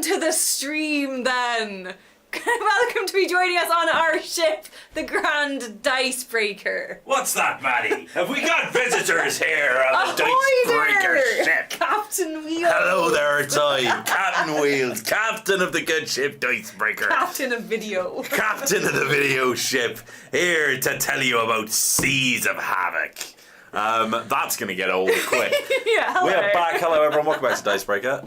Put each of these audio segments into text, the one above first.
To the stream then. Welcome to be joining us on our ship, the Grand Dicebreaker. What's that, Maddie? Have we got visitors here on the Ahoy Dicebreaker there, ship? Captain Wheels. Hello there, it's I, Captain Wheels, captain of the good ship Dicebreaker. Captain of video. Captain of the video ship, here to tell you about Seas of Havoc. That's going to get old quick. Yeah, hello. We're back. Hello, everyone. Welcome back to Dicebreaker.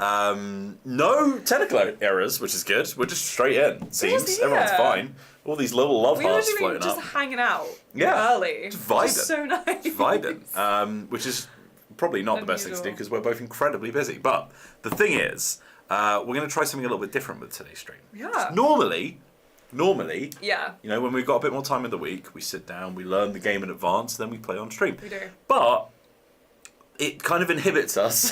No technical errors, which is good. We're just straight in, it seems. Yeah. Everyone's fine. All these little love hearts We were floating just up. hanging out Yeah. early. Just vibing. Just so nice. Vibing. Which is probably not the best thing to do because we're both incredibly busy. But the thing is, we're going to try something a little bit different with today's stream. Yeah. Normally, yeah, you know, when we've got a bit more time in the week, we sit down, we learn the game in advance, then we play on stream. we do. But it kind of inhibits us.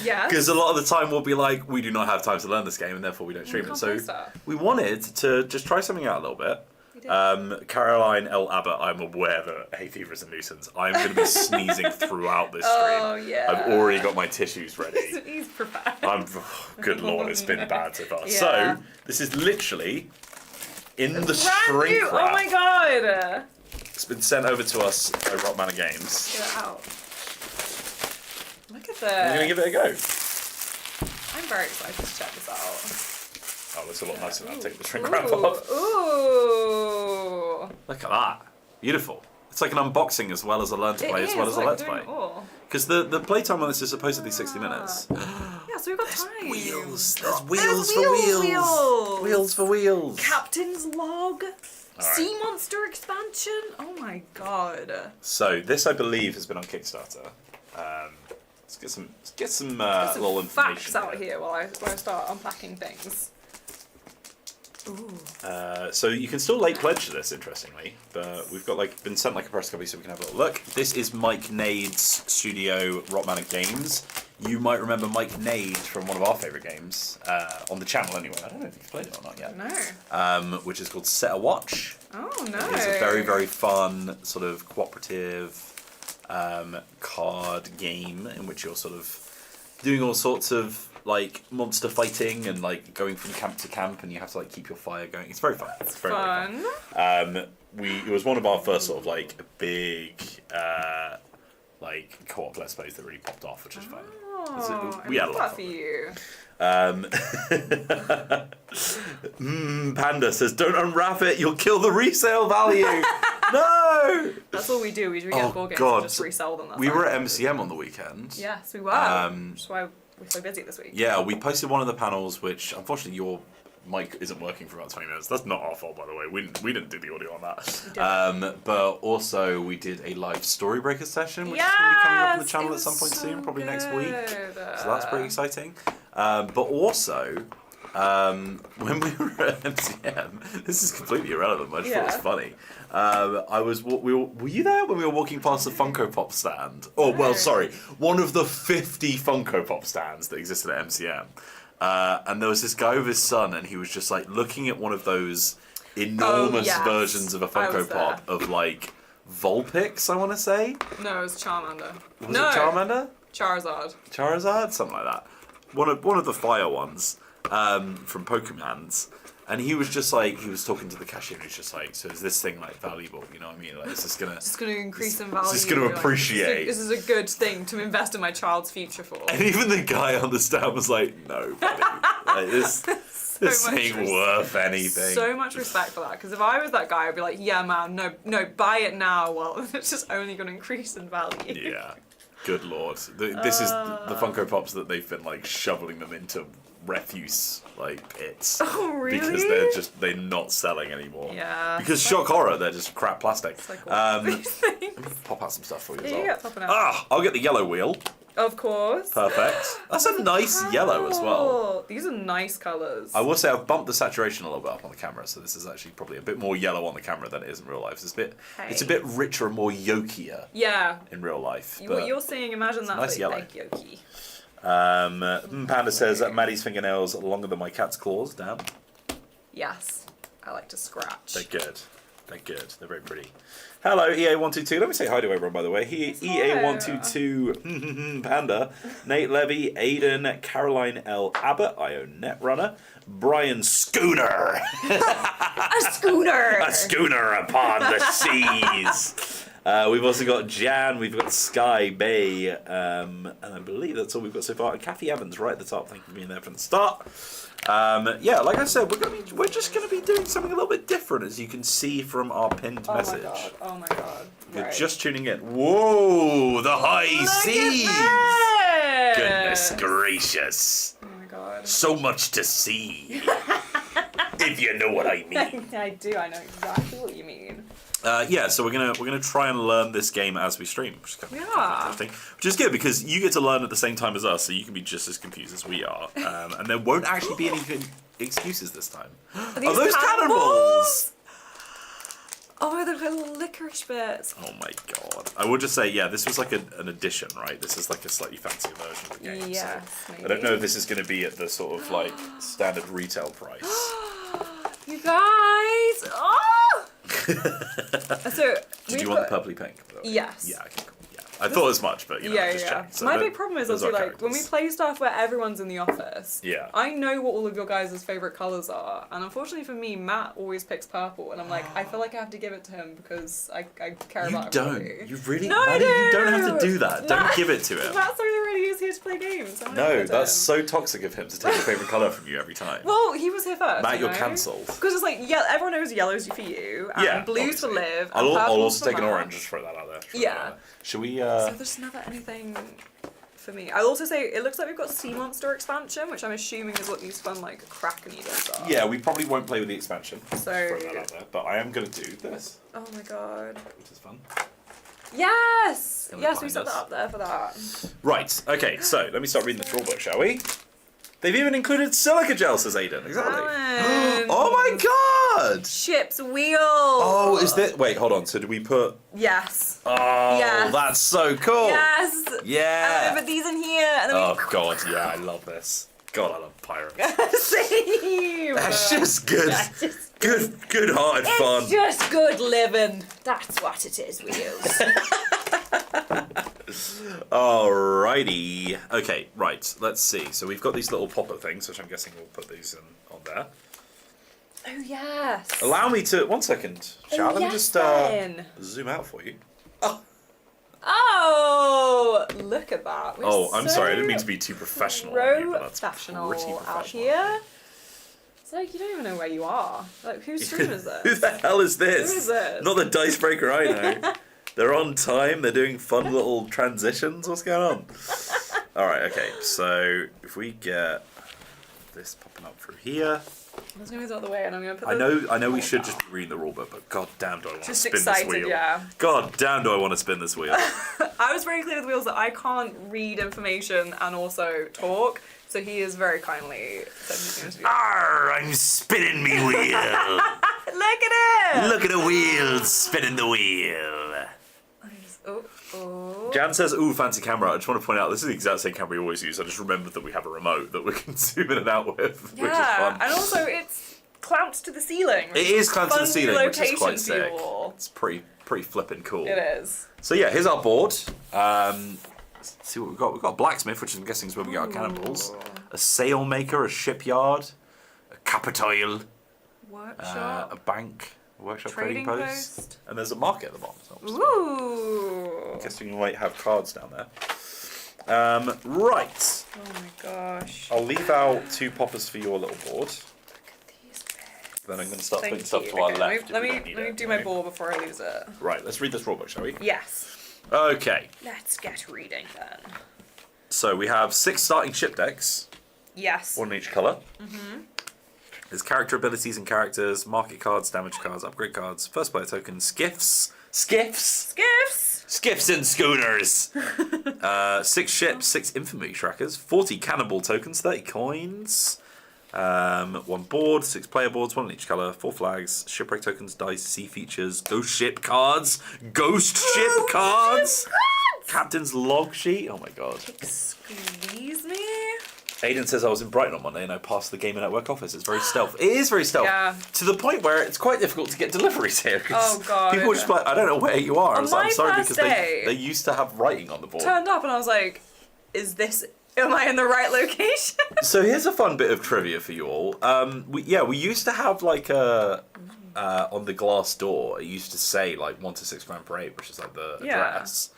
Yeah. Because a lot of the time we'll be like, we do not have time to learn this game and therefore we don't stream it. So we wanted to just try something out a little bit. Caroline L. Abbott, I'm aware that hay fever is a nuisance. I'm going to be sneezing throughout this stream. Oh, yeah. I've already got my tissues ready. He's prepared. Good lord, it's been bad so far. Yeah. So, this is literally in the Brand shrink new. wrap. Oh my god. It's been sent over to us by Rock Manor Games. Get it out. Look at We're going to this. give it a go. I'm very excited to check this out. Oh, it looks a lot nicer now. Take the shrink wrap off. Ooh. Look at that. Beautiful. It's like an unboxing as well as a learn to play, as well as a let's play. Because the playtime on this is supposedly 60 minutes. Yeah, so we've got time. Wheels. There's wheels for wheels. Wheels for wheels. Captain's log. Right. Sea monster expansion. Oh my god. So this, I believe, has been on Kickstarter. Let's get some little information. Facts out here while I start unpacking things. Ooh. So you can still late pledge to this, interestingly, but we've got been sent a press copy so we can have a little look. This is Mike Nade's studio, Rock Manor Games. You might remember Mike Nade from one of our favourite games on the channel anyway. I don't know if you've played it or not yet. No. Which is called Set a Watch. Oh no. It's a very, very fun sort of cooperative card game in which you're sort of doing all sorts of monster fighting and going from camp to camp, and you have to keep your fire going. It's very fun. It's very fun. Very fun. It was one of our first sort of big co-op let's plays that really popped off, which is fun. Oh, We had a lot of for fun. you. Panda says, "Don't unwrap it. You'll kill the resale value." No. That's all we do. We get board games and just resell them. We were at MCM on the weekend. Yes, we were. Which is why we're so busy this week. Yeah, we posted one of the panels, which unfortunately your mic isn't working for about 20 minutes. That's not our fault, by the way. We didn't do the audio on that. But also we did a live Storybreaker session, which is going to be coming up on the channel at some point soon, probably next week. So that's pretty exciting. But also, when we were at MCM, this is completely irrelevant, but I just thought it was funny. Were you there when we were walking past the Funko Pop stand? Oh, well, sorry, one of the 50 Funko Pop stands that existed at MCM. And there was this guy with his son, and he was just looking at one of those enormous versions of a Funko Pop of Vulpix, I want to say. No, it was Charmander. Was it Charmander? Charizard, something like that. One of the fire ones from Pokemon's. And he was just he was talking to the cashier, and he was just so is this thing valuable? You know what I mean? Is this gonna? It's gonna increase in value. Is this gonna appreciate? This is a good thing to invest in my child's future for. And even the guy on the stand was no, buddy. This ain't worth anything. So much respect for that, because if I was that guy, I'd be like, yeah, man, no, buy it now. Well, it's just only gonna increase in value. Yeah. Good lord. This is the Funko Pops that they've been shoveling them into refuse pits. Oh really? Because they're not selling anymore. Yeah. Because shock horror, they're just crap plastic. It's let me pop out some stuff for you as well. Yeah, popping out. I'll get the yellow wheel. Of course. Perfect. That's a nice yellow as well. These are nice colours. I will say I've bumped the saturation a little bit up on the camera, so this is actually probably a bit more yellow on the camera than it is in real life. It's a bit richer and more yolkier. Yeah. In real life. What you're seeing, imagine that nice yellow. egg yolky. Panda says Maddie's fingernails are longer than my cat's claws. Damn. Yes. I like to scratch. They're good. They're very pretty. Hello, EA122. Let me say hi to everyone, by the way. EA122, Panda, Nate Levy, Aiden, Caroline L. Abbott, I own Netrunner, Brian Schooner. A schooner! A schooner upon the seas. We've also got Jan, we've got Sky Bay, and I believe that's all we've got so far. And Kathy Evans right at the top. Thank you for being there from the start. Yeah, like I said, we're just going to be doing something a little bit different, as you can see from our pinned message. Oh my god. You're just tuning in. Whoa, the high seas! Goodness gracious. Oh my god. So much to see. If you know what I mean. I do, I know exactly what you mean. Yeah, so we're gonna try and learn this game as we stream, which is kind of interesting. Which is good because you get to learn at the same time as us, so you can be just as confused as we are, and there won't actually be any excuses this time. Are those cannonballs? Oh, they're little licorice bits. Oh my god! I would just say, yeah, this was an addition, right? This is a slightly fancier version of the game. Yes, so maybe. I don't know if this is going to be at the sort of standard retail price. You guys! Oh! So Did you want the purpley pink? Yes. Yeah. Okay. Cool. Yeah. I thought as much, but just check. So my big problem is also like when we play stuff where everyone's in the office. Yeah. I know what all of your guys' favorite colors are, and unfortunately for me, Matt always picks purple, and I'm like, I feel like I have to give it to him because I care about everybody. You don't. You really? No, Maddie, I do. You don't have to do that. Don't give it to him. Matt's already used here to play games. No, that's so toxic of him to take your favorite color from you every time. Well, he was here first. Matt, you're cancelled. Because it's like, everyone knows yellow's for you, and blue's for Liv, and I'll purple's also for take an Matt. orange. Just throw that out there. Yeah. Should we? So there's never anything for me. I'll also say it looks like we've got Sea Monster expansion, which I'm assuming is what these fun like Kraken eaters are. Yeah, we probably won't play with the expansion. So throw that out there. But I am gonna do this. Oh my god. Which is fun. Yes! Yes, we behind set us. that up there for that. Right. Okay. So let me start reading the draw book, shall we? They've even included silica gel, says Aiden. Exactly. Oh my god! Ship's wheel. Oh, is that? Wait, hold on. So do we put? Yes. Oh, Yes. that's so cool. Yes. Yeah. Put these in here, and then Oh god, yeah, I love this. God, I love pirates. Same. That's just good. That's just Good hearted fun. It's just good living. That's what it is, Wheels. Alrighty. Okay, right. Let's see. So we've got these little popper things, which I'm guessing we'll put these on there. Oh yes. Allow me to 1 second. Shall Let me just then. zoom out for you. Oh, look at that. We're I'm sorry. I didn't mean to be too professional. on you, but that's professional pretty out professional. here. It's like you don't even know where you are. Like whose stream is this? Who the hell is this? Who is this? Not the dice breaker I know. They're on time. They're doing fun little transitions. What's going on? All right. Okay. So if we get this popping up through here. I'm just gonna move the other way, and I'm gonna put. I know we should just be reading the rule book, but god damn, do I want to spin this wheel? Yeah. God damn, do I want to spin this wheel? I was very clear with Wheels that I can't read information and also talk, so he is very kindly said he's going to do Arr, I'm spinning me wheel. Look at it! Look at the wheel, spinning the wheel. Oh. Jan says, ooh, fancy camera. I just want to point out, this is the exact same camera we always use. I just remembered that we have a remote that we can zoom in and out with, which is fun. And also it's clamped to the ceiling. It is clamped to the ceiling, which is quite location sick. fuel. It's pretty flippin' cool. It is. So yeah, here's our board. Let's see what we've got. We've got a blacksmith, which I'm guessing is where we get our cannonballs. A sailmaker, a shipyard, a capitoil, Workshop. a bank, a workshop trading Trading post. post. And there's a market at the bottom. So Ooh. I'm guessing you might have cards down there. Right. Oh my gosh. I'll leave out 2 poppers for your little board. Look at these bits. Then I'm going to start Thank putting stuff you. to our Okay, left. Let if we me don't need it, do my okay? ball before I lose it. Right, let's read this rulebook, shall we? Yes. Okay. Let's get reading then. So we have 6 starting ship decks, Yes. 1 in each colour. There's character abilities and characters, market cards, damage cards, upgrade cards, first player tokens, skiffs. Skiffs? Skiffs! Skiffs and schooners! 6 ships, 6 infantry trackers, 40 cannonball tokens, 30 coins, 1 board, 6 player boards, 1 in each colour, 4 flags, shipwreck tokens, dice, sea features, ghost ship cards, captain's log sheet. Oh my god. Excuse me? Aiden says I was in Brighton on Monday and I passed the Gamer Network office. It's very stealth. It is very stealth. Yeah. To the point where it's quite difficult to get deliveries here. Oh, God. People are just like, I don't know where you are. I was like, my I'm sorry first because day- they used to have writing on the board. Turned up and I was like, am I in the right location? So here's a fun bit of trivia for you all. We used to have like on the glass door, it used to say like 1 to 6 grand parade, which is like the address.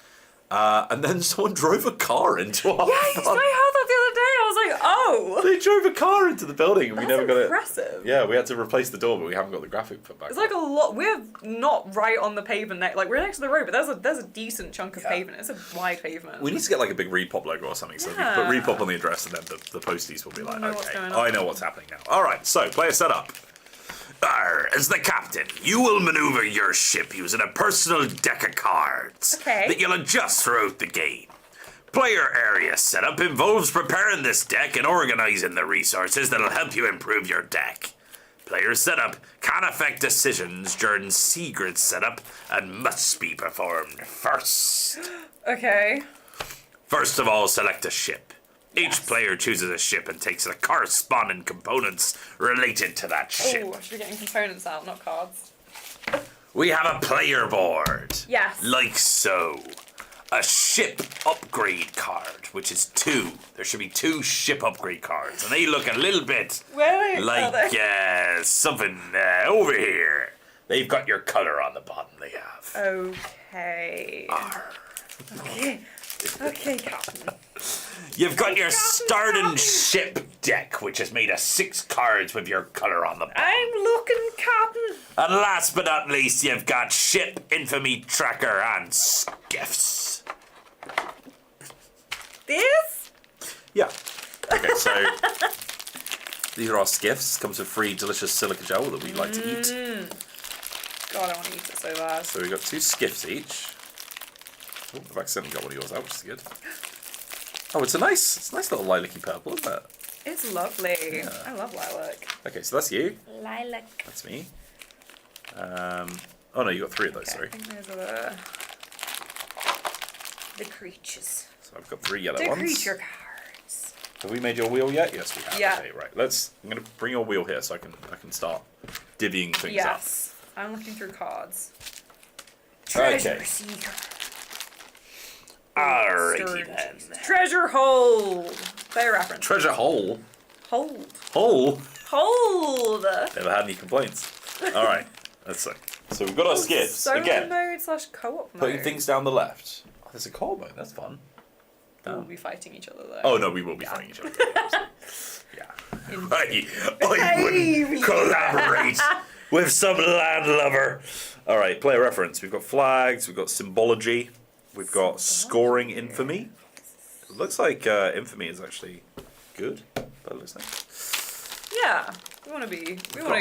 And then someone drove a car into our Yeah, I heard that the other day. I was like, oh. They drove a car into the building and we never got it. Impressive. Yeah, we had to replace the door, but we haven't got the graphic put back. It's like a lot. We're not right on the pavement. Like we're next to the road, but there's a decent chunk of pavement. It's a wide pavement. We need to get like a big Repop logo or something, so we can put Repop on the address, and then the posties will be like, okay, I know what's happening now. All right, so player setup. As the captain, you will maneuver your ship using a personal deck of cards that you'll adjust throughout the game. Player area setup involves preparing this deck and organizing the resources that'll help you improve your deck. Player setup can affect decisions during secret setup and must be performed first. Okay. First of all, select a ship. Each player chooses a ship and takes the corresponding components related to that ship. Oh, I should be getting components out, not cards. We have a player board. Yes. Like so. A ship upgrade card, which is 2. There should be 2 ship upgrade cards, and they look a little bit like something over here. They've got your colour on the bottom. They have. Okay. Arr. Okay, Captain. You've got your starting ship deck, which is made of 6 cards with your colour on the bottom. I'm looking, Captain. And last but not least, you've got ship infamy tracker and skiffs. This? Yeah. Okay, so these are our skiffs. Comes with free delicious silica gel that we like to eat. God, I want to eat it so bad. So we've got 2 skiffs each. Oh, I've accidentally got one of yours out, which is good. Oh, it's a nice little lilac-y purple, isn't it? It's lovely. Yeah. I love lilac. Okay, so that's you. Lilac. That's me. Oh no, you got 3 of those, Okay, sorry. I think those are the creatures. So I've got 3 yellow The ones. creature cards. Have we made your wheel yet? Yes, we have. Yeah. Okay, right. I'm gonna bring your wheel here so I can start divvying things up. Yes. I'm looking through cards. Treasure seeker. Alrighty then. Treasure hold. Player reference. Treasure hole. Hold. Hole. Hold. Never had any complaints. All right. Let's see. So we've got our skips Solo again. mode / co-op mode. Putting things down the left. Oh, there's a co-op mode. That's fun. We'll be fighting each other though. Oh no, we will be fighting each other. Yeah. Right. I Hey, wouldn't collaborate with some landlubber. All right. Player reference. We've got flags. We've got symbology. We've got scoring infamy. It looks like infamy is actually good. But it looks like. Yeah. We want to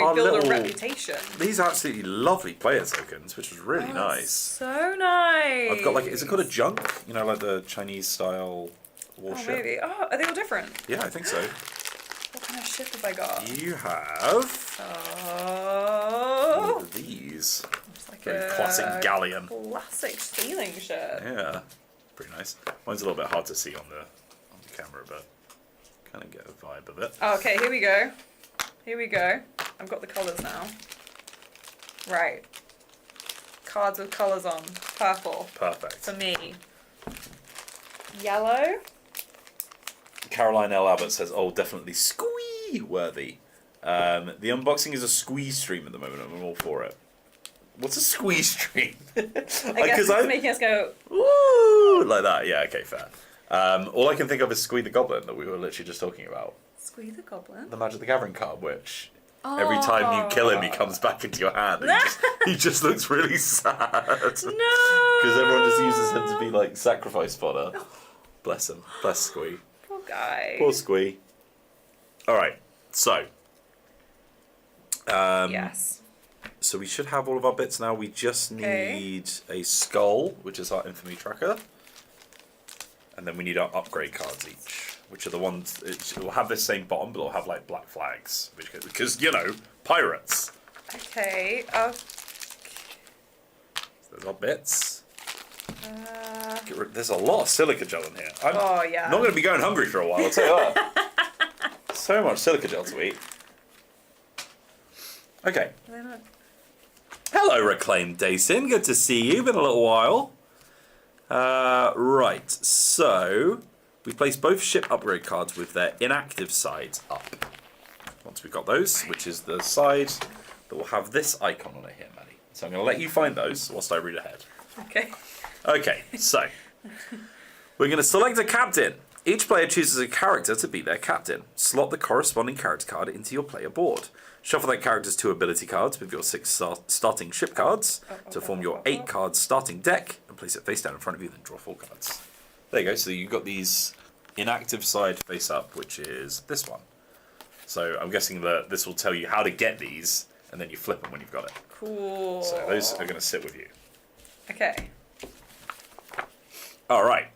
our build little- a reputation. These are absolutely lovely player tokens, which was really nice. So nice. I've got like, is it called a junk? You know, like the Chinese style Oh, warship? maybe. Oh, are they all different? Yeah, I think so. What kind of ship have I got? You have Oh. one of these. It's like Very a classic galleon. classic sailing ship. Yeah, pretty nice. Mine's a little bit hard to see on the camera, but kind of get a vibe of it. Oh, okay, here we go. Here we go. I've got the colours now. Right. Cards with colours on. Purple. Perfect. For me. Yellow. Caroline L. Abbott says, "Oh, definitely squee worthy." The unboxing is a squeeze stream at the moment, and I'm all for it. What's a squeeze stream? I guess it's making us go, woo, like that. Yeah, okay, fair. All I can think of is Squee the Goblin that we were literally just talking about. Squeeze the goblin. The Magic the Gathering card, which every time you kill him, he comes back into your hand. And he just looks really sad. No! Because everyone just uses him to be like sacrifice fodder. Bless him. Bless Squee. Poor guy. Poor Squee. Alright, so. Yes. So we should have all of our bits now. We just need a skull, which is our infamy tracker. And then we need our upgrade cards each, which are the ones, it will have this same bottom, but it'll have like black flags. Because, you know, pirates. Okay. So there's our bits. There's a lot of silica gel in here. I'm not going to be going hungry for a while, I'll tell you that. So much silica gel to eat. Okay. Hello, Reclaimed Daysin. Good to see you. Been a little while. Right. So we place both ship upgrade cards with their inactive sides up. Once we've got those, which is the side that will have this icon on it here, Maddie. So I'm going to let you find those whilst I read ahead. Okay. Okay. So we're going to select a captain. Each player chooses a character to be their captain. Slot the corresponding character card into your player board. Shuffle that character's 2 ability cards with your 6 starting ship cards to form your 8 card starting deck and place it face down in front of you, then draw 4 cards. There you go, so you've got these inactive side face up, which is this one. So I'm guessing that this will tell you how to get these, and then you flip them when you've got it. Cool. So those are going to sit with you. Okay. Alright,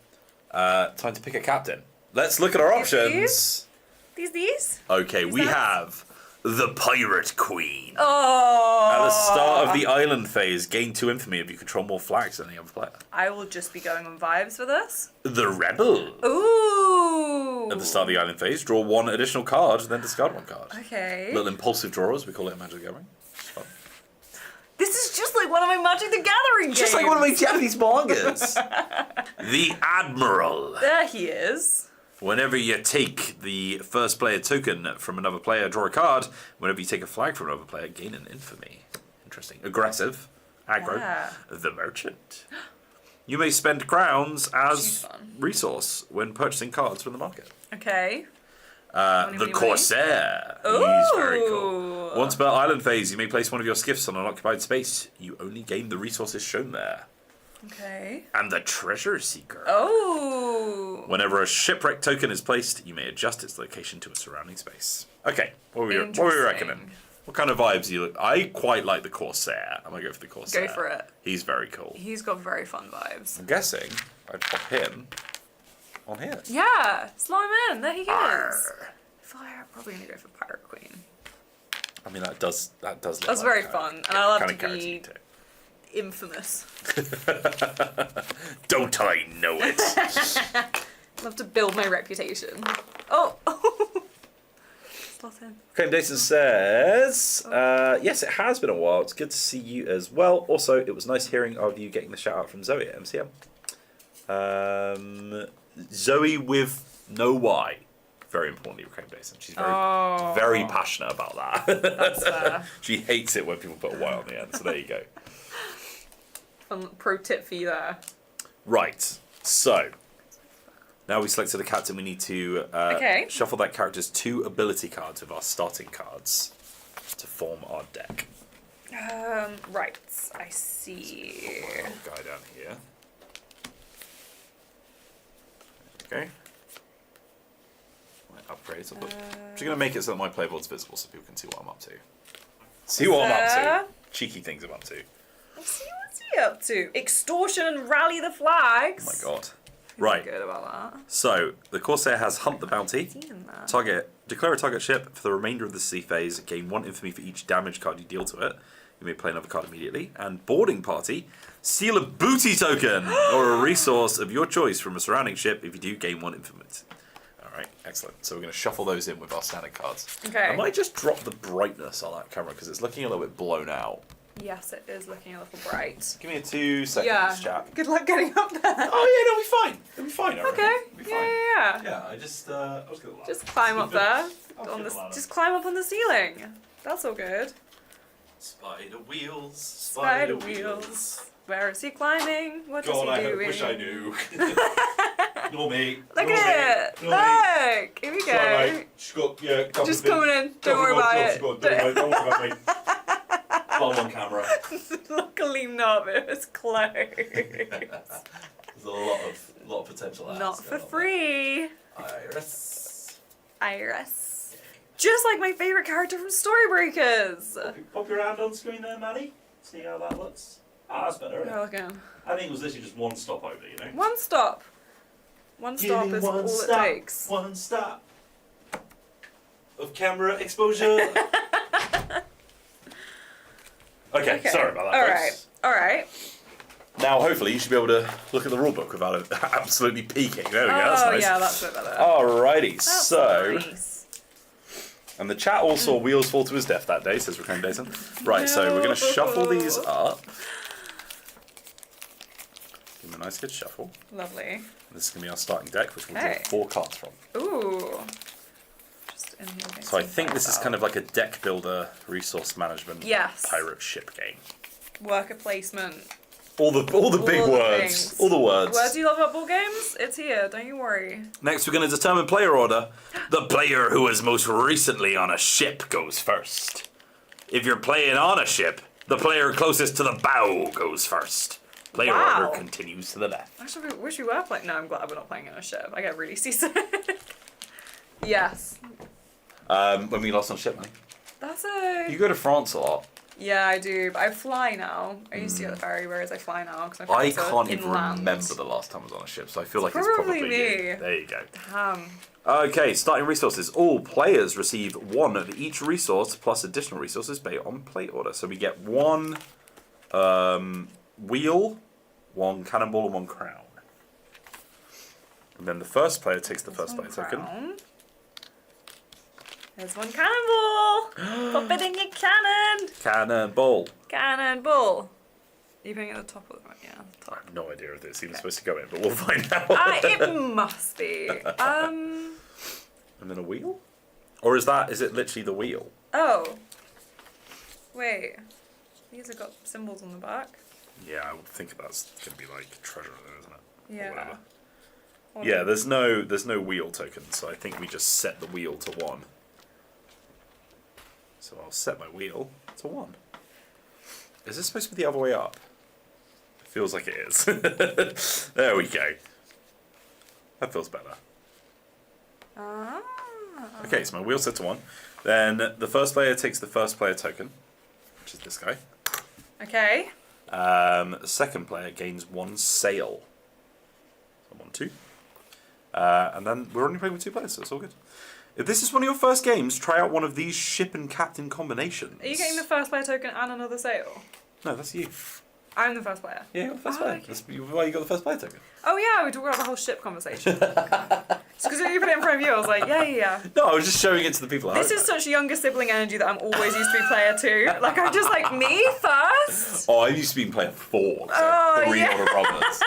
time to pick a captain. Let's look at our options. These? Okay, we have the Pirate Queen. Oh! At the start of the island phase, gain 2 infamy if you control more flags than any other player. I will just be going on vibes for this. The Rebel. Ooh! At the start of the island phase, draw 1 additional card, then discard 1 card. Okay. Little impulsive draw, as we call it in Magic the Gathering. It's fun. This is just like one of my Magic the Gathering games. Just like one of my Japanese mangas. The Admiral. There he is. Whenever you take the first player token from another player, draw a card. Whenever you take a flag from another player, gain an infamy. Interesting. Aggressive. Aggro. Yeah. The Merchant. You may spend crowns as resource when purchasing cards from the market. Okay. The Corsair. He's very cool. Once per island phase, you may place one of your skiffs on an occupied space. You only gain the resources shown there. Okay. And the Treasure Seeker. Oh. Whenever a shipwreck token is placed, you may adjust its location to a surrounding space. Okay, what were we reckoning? What kind of vibes you look? I quite like the Corsair. I'm gonna go for the Corsair. Go for it. He's very cool. He's got very fun vibes. I'm guessing I'd pop him on here. Yeah, slime in. There he Arr. is. Fire. Probably gonna go for Pirate Queen. I mean, that does. Look That's like very fun, and I love to be infamous. Don't I know it? Love to build my reputation. Oh. Slot in. Claim Dayton says, yes, it has been a while. It's good to see you as well. Also, it was nice hearing of you getting the shout out from Zoe at MCM. Zoe with no Y. Very importantly, Claim Dayton. She's very passionate about that. That's fair. She hates it when people put a Y on the end. So there you go. Fun pro tip for you there. Right. So. Now we selected a captain, we need to shuffle that character's 2 ability cards with our starting cards to form our deck. Right, I see. Guy down here. Okay. My upgrades. I'm just going to make it so that my playboard's visible so people can see what I'm up to. See what I'm up to. Cheeky things I'm up to. What's he up to? Extortion and rally the flags. Oh my god. Right. Good about that. So the Corsair has Hunt the Bounty. Declare a target ship for the remainder of the sea phase. Gain 1 infamy for each damage card you deal to it. You may play another card immediately. And Boarding Party. Seal a booty token or a resource of your choice from a surrounding ship. If you do, gain 1 infamy. Alright, excellent. So we're going to shuffle those in with our standard cards. Okay. I might just drop the brightness on that camera because it's looking a little bit blown out. Yes, it is looking a little bright. Give me a 2 seconds, chap. Good luck getting up there. Oh yeah, it'll be fine. It'll be fine. Okay. It'll be fine. Yeah. Yeah, I was gonna lie. Just climb up there. Just climb up on the ceiling. That's all good. Spider wheels. Spider wheels. Where is he climbing? What is he doing? I wish I knew. Nor me. Look at it. Look. Here we go. Just coming in. Don't worry about it. Don't worry about me. I'm on camera. Luckily not, but it was close. There's a lot of potential there. Not for free. Iris. Just like my favourite character from Storybreakers. Pop your hand on screen there, Maddie. See how that looks. Ah, that's better. Oh, okay. I think it was literally just 1 stop over, you know? 1 stop. 1 stop is all it takes. 1 stop of camera exposure. Okay, sorry about that. Alright. Now, hopefully, you should be able to look at the rulebook without it absolutely peeking. There we go, that's nice. Yeah, that's a bit better. Alrighty, That's so... nice. And the chat all saw Wheels fall to his death that day, says Reclaim Dayton. Right, so we're going to shuffle these up. Give them a nice good shuffle. Lovely. This is going to be our starting deck, which we'll draw 4 cards from. Ooh. Just in here. So I think this is kind of like a deck builder, resource management, pirate ship game. Worker placement. All the big words. All the words. Words you love about ball games? It's here, don't you worry. Next we're going to determine player order. The player who is most recently on a ship goes first. If you're playing on a ship, the player closest to the bow goes first. Player order continues to the left. Actually, I wish we were playing. No, I'm glad we're not playing on a ship. I get really seasick. Yes. When we lost on ship, money. That's a... You go to France a lot. Yeah, I do, but I fly now. I used to go to the ferry, whereas I fly now. Cause I can't even remember the last time I was on a ship, so I feel like it's probably me. You. There you go. Damn. Okay, starting resources. All players receive 1 of each resource plus additional resources based on play order. So we get 1 wheel, 1 cannonball, and 1 crown. And then the first player takes the first player token. There's one cannonball. Pop it in your cannon. Cannonball. Cannonball. Are you putting it at the top of the right? Yeah, I top. have no idea if it's even supposed to go in, but we'll find out. It must be. And then a wheel? Or is it literally the wheel? Oh. Wait. These have got symbols on the back. Yeah, I would think that's going to be like treasure, isn't it? Yeah. Or whatever. Yeah, there's no wheel token, so I think we just set the wheel to 1. So I'll set my wheel to 1. Is this supposed to be the other way up? It feels like it is. There we go. That feels better. Ah. Okay, so my wheel's set to 1. Then the first player takes the first player token, which is this guy. Okay. The second player gains 1 sail. So 1, 2. And then we're only playing with 2 players, so it's all good. If this is one of your first games, try out one of these ship and captain combinations. Are you getting the first player token and another sail? No, that's you. I'm the first player. Yeah, you're the first player. Okay. That's why you got the first player token. Oh yeah, we talked about the whole ship conversation. Just because you put it in front of you, I was like, yeah. No, I was just showing it to the people at This home. is such younger sibling energy that I'm always used to be player 2. Like, I'm just like, me first? Oh, I used to be in player 4. So Oh, 3 yeah. older brothers.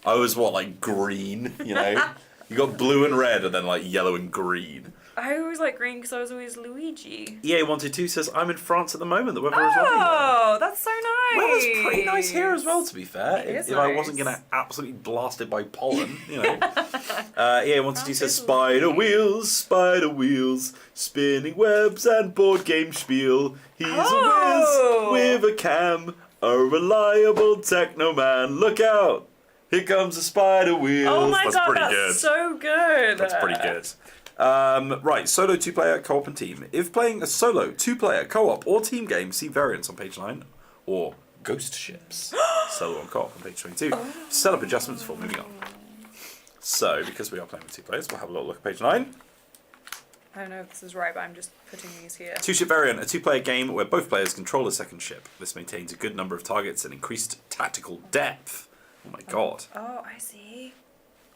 I was like green, you know? You got blue and red and then like yellow and green. I always like green because I was always Luigi. EA122 says, I'm in France at the moment. The weather is lovely. Oh, that's so nice. Weather's pretty nice here as well, to be fair. It is If I nice. wasn't going to absolutely blast it by pollen, you know. EA122 says, Sounds spider wheels, spinning webs and board game spiel. He's Oh. a whiz with a cam, a reliable techno man. Look out! Here comes the spider wheels. Oh my That's god, pretty that's good. so good. That's pretty good. Right, solo 2-player, co-op and team. If playing a solo 2-player, co-op or team game, see variants on page 9, or ghost ships, solo and co-op on page 22. Set up adjustments for moving on. So, because we are playing with 2 players, we'll have a little look at page 9. I don't know if this is right, but I'm just putting these here. 2-ship variant, a 2-player game where both players control a second ship. This maintains a good number of targets and increased tactical depth. Oh my god. Oh, I see.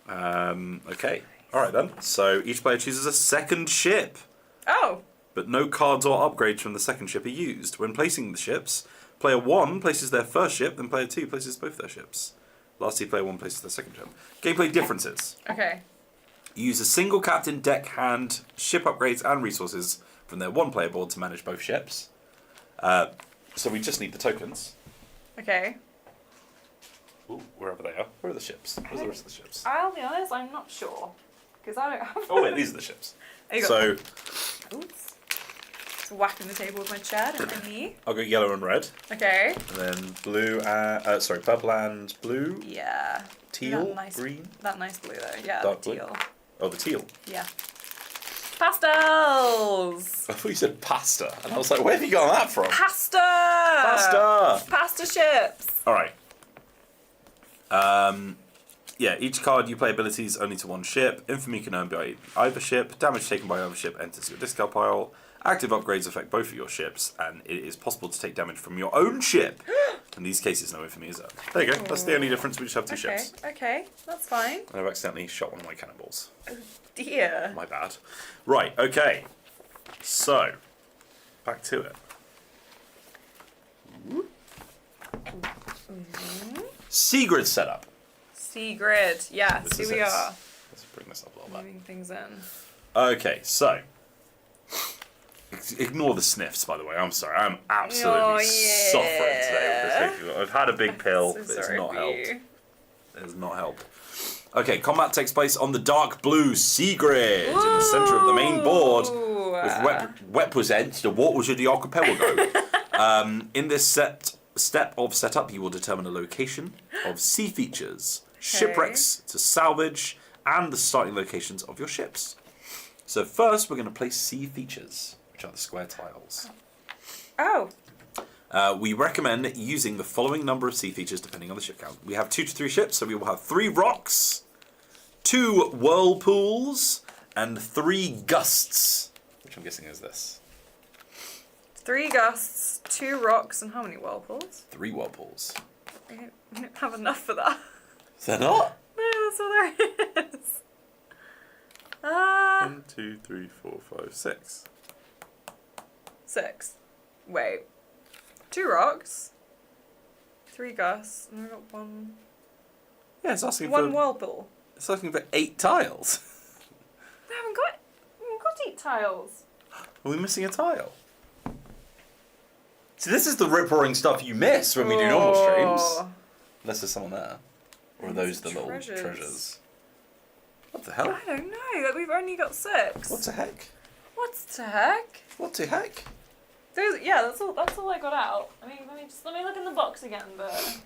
Okay. Alright then. So each player chooses a second ship. Oh. But no cards or upgrades from the second ship are used. When placing the ships, player 1 places their first ship, then player 2 places both their ships. Lastly, player 1 places their second ship. Gameplay differences. Okay. Use a single captain, deck, hand, ship upgrades and resources from their 1-player board to manage both ships. So we just need the tokens. Okay. Ooh, wherever they are. Where are the ships? Where's the rest of the ships? I'll be honest, I'm not sure. Because I don't have Oh wait, these are the ships. There you So go. Oops. Just whacking the table with my chair, don't mind me. I'll go yellow and red. Okay. And then blue, purple and blue. Yeah. Teal, That nice, green. That nice blue though. Yeah, Dark the blue? teal. Oh, the teal. Yeah. Pastels! I thought you said pasta. And I was like, where have you got that from? Pasta! Pasta! Pasta chips! Alright. Yeah, each card you play abilities only to 1 ship. Infamy can earn by either ship. Damage taken by either ship enters your discard pile. Active upgrades affect both of your ships, and it is possible to take damage from your own ship. In these cases, no infamy is earned. There you go. That's the only difference. We just have 2 ships. Okay, that's fine. And I've accidentally shot one of my cannonballs. Dear. My bad. Right, okay. So, back to it. Sea-grid setup. Sea-grid. Yes, This here is we it. are. Let's bring this up a little bit. Moving things in. Okay, so. Ignore the sniffs, by the way. I'm sorry. I'm absolutely suffering today with this. I've had a big pill. So It's sorry not for helped. you. It has not helped. Okay, combat takes place on the dark blue sea grid in the centre of the main board. With represents the waters of the archipelago. In this step of setup, you will determine a location of sea features, shipwrecks to salvage, and the starting locations of your ships. So first, we're going to place sea features, which are the square tiles. Oh. We recommend using the following number of sea features depending on the ship count. We have 2 to 3 ships, so we will have 3 rocks, 2 whirlpools, and 3 gusts, which I'm guessing is this. 3 gusts, 2 rocks, and how many whirlpools? 3 whirlpools. We don't have enough for that. Is that not? No, that's all there is. 1, 2, 3, 4, 5, 6. 6. Wait. 2 rocks. 3 gusts. And we got 1. Yeah, it's asking 1 whirlpool. It's asking for 8 tiles. We haven't got 8 tiles. Are we missing a tile? See, this is the rip-roaring stuff you miss when we do normal streams. Unless there's someone there. Or are those the little treasures? What the hell? I don't know. We've only got 6. What the heck? What the heck? What the heck? That's all I got out. I mean, let me look in the box again, but...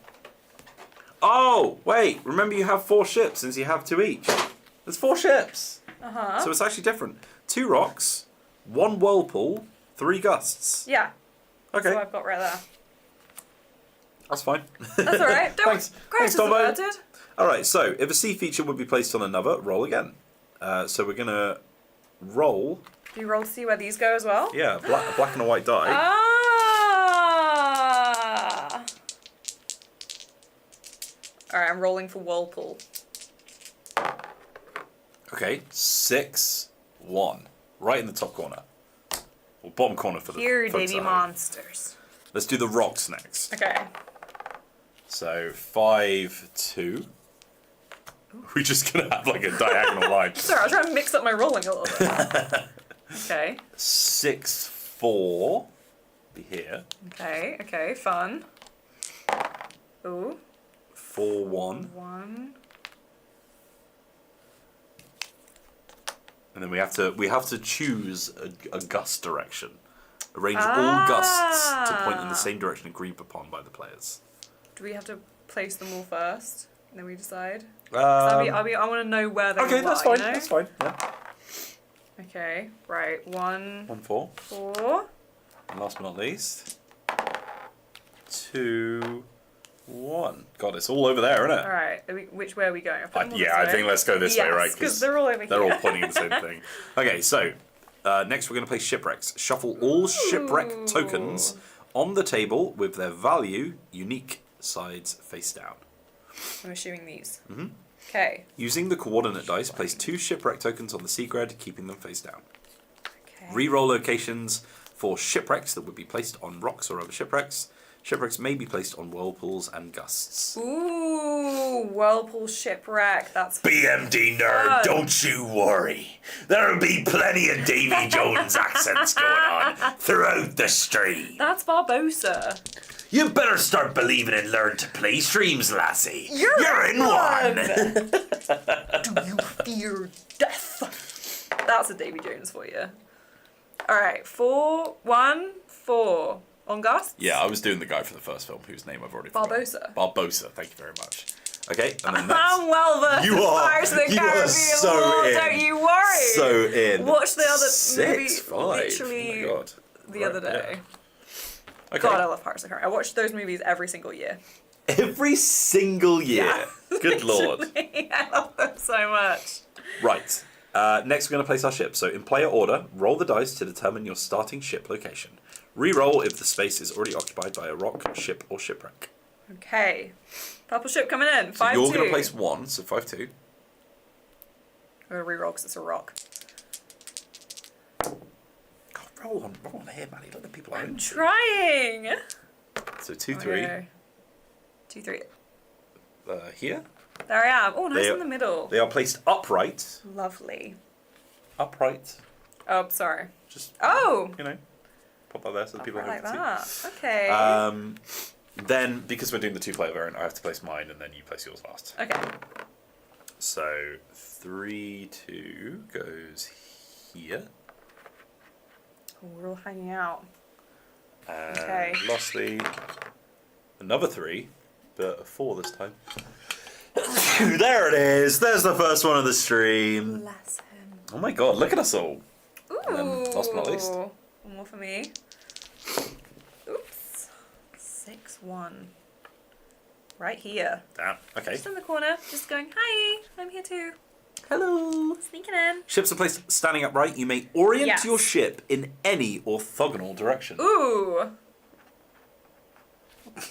Oh, wait. Remember you have 4 ships since you have 2 each. There's 4 ships. Uh-huh. So it's actually different. 2 rocks, 1 whirlpool, 3 gusts. Yeah. Okay. That's what I've got right there. That's fine. That's alright. Thanks. Thanks, Tombo. Averted. Alright, so if a sea feature would be placed on another, roll again. So we're going to roll... Do you roll to see where these go as well? Yeah, a black and a white die. Ah! Alright, I'm rolling for whirlpool. Okay, 6, 1. Right in the top corner. Or bottom corner for the Here, folks baby at home. monsters. Let's do the rocks next. Okay. So 5, 2. We're just gonna have like a diagonal line. Sorry, I was trying to mix up my rolling a little bit. Okay. 6, 4. Be here. Okay, fun. Ooh. 4, 1. 1. And then we have to choose a gust direction. Arrange all gusts to point in the same direction agreed upon by the players. Do we have to place them all first? And then we decide? I I want to know where they okay, lie, that's fine. you know? That's fine. Yeah. Okay, right. 1, 4. 4. And last but not least, 2, 1. God, it's all over there, isn't it? Alright, which way are we going? I think let's go this way, right? Because they're all over here. They're all pointing at the same thing. Okay, so next we're going to play shipwrecks. Shuffle all shipwreck tokens on the table with their value unique sides face down. I'm assuming these. Mm-hmm. Okay. Using the coordinate dice, place 2 shipwreck tokens on the sea grid, keeping them face down. Okay. Reroll locations for shipwrecks that would be placed on rocks or other shipwrecks. Shipwrecks may be placed on whirlpools and gusts. Ooh, whirlpool shipwreck. That's BMD nerd, fun. don't you worry. There'll be plenty of Davy Jones accents going on throughout the stream. That's Barbosa. You better start believing and learn to play streams, lassie. You're in one. Do you fear death? That's a Davy Jones for you. Alright, 4, 1, 4. On gusts? Yeah, I was doing the guy for the first film whose name I've already forgotten. Barbosa. Barbosa, thank you very much. Okay, and then next. I'm well versed You are. Pirates of the You are Caribbean so lore, in. don't you worry. So in. Watch the other 6, movie 5. literally Oh my God. the other day. Yeah. Okay. God, I love Pirates of the Caribbean. I watch those movies every single year. Every single year. Yeah. Good lord. I love them so much. Right. Next, we're going to place our ship. So, in player order, roll the dice to determine your starting ship location. Reroll if the space is already occupied by a rock, ship, or shipwreck. Okay. Purple ship coming in. So 5-2. you're going to place 1, so 5-2. I'm going to reroll because it's a rock. God, roll on here, Maddie. Let the people out. I'm trying. So 2-3. 2-3. Here. There I am. Oh, nice They- in the middle. They are placed upright. Lovely. Upright. Oh, sorry. Just, Oh! you know, pop that there so the people Like can that. see. Okay. Then, because we're doing the 2-player variant, I have to place mine and then you place yours last. Okay. So 3-2 goes here. Oh, we're all hanging out. And Okay. lastly, another 3, but a 4 this time. There it is. There's the first one of the stream. Bless him. Oh my god, look at us all. Ooh. And then, last but not least. One more for me. Oops. 6-1. Right here. Damn. Okay. Just in the corner. Just going, hi, I'm here too. Hello. Sneaking in. Ships are placed standing upright. You may orient Yes. your ship in any orthogonal direction. Ooh.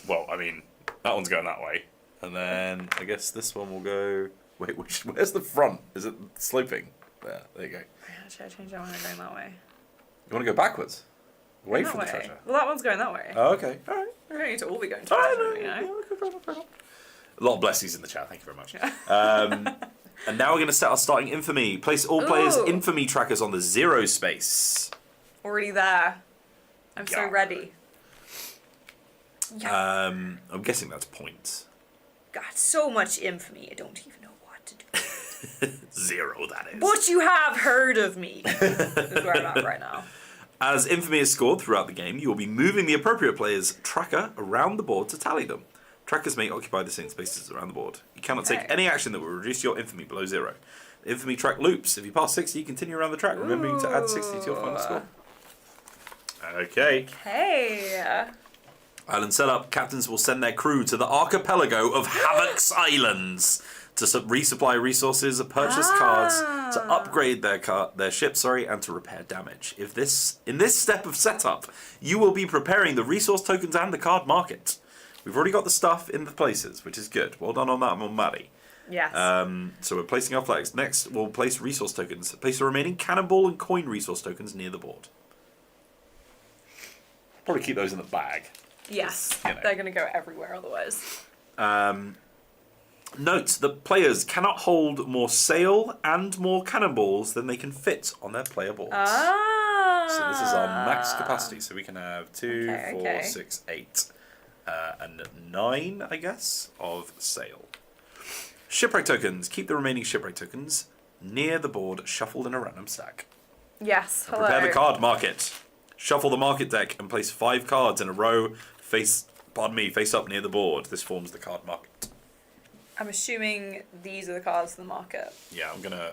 Well, I mean, that one's going that way. And then I guess this one will go... Wait, where's the front? Is it sloping? There you go. Actually, I changed that one. I'm going that way. You want to go backwards? Away That from the way. treasure. Well, that one's going that way. Oh, okay. All right. We don't need to all be going to treasure, you know. A lot of blessings in the chat. Thank you very much. And now we're going to set our starting infamy. Place all players' infamy trackers on the 0 space. Already there. I'm so ready. Yeah. I'm guessing that's points. Got so much infamy, I don't even know what to do. 0, that is. But you have heard of me. Is where I'm at right now. As infamy is scored throughout the game, you will be moving the appropriate player's tracker around the board to tally them. Trackers may occupy the same spaces around the board. You cannot take any action that will reduce your infamy below 0. The infamy track loops. If you pass 60, you continue around the track, remembering to add 60 to your final score. Okay. Hey. Island setup. Captains will send their crew to the archipelago of Havoc's Islands to resupply resources, purchase cards, to upgrade their ships, and to repair damage. In this step of setup, you will be preparing the resource tokens and the card market. We've already got the stuff in the places, which is good. Well done on that, on Maddie. Yes. So we're placing our flags. Next, we'll place resource tokens. Place the remaining cannonball and coin resource tokens near the board. Probably keep those in the bag. Yes. They're going to go everywhere otherwise. Note that players cannot hold more sail and more cannonballs than they can fit on their player boards. So this is our max capacity. So we can have 2, 4, 6, 8, and 9, I guess, of sail. Shipwreck tokens. Keep the remaining shipwreck tokens near the board, shuffled in a random stack. Yes. Hello. Prepare the card market. Shuffle the market deck and place 5 cards in a row face up near the board. This forms the card market. I'm assuming these are the cards for the market. Yeah, I'm going to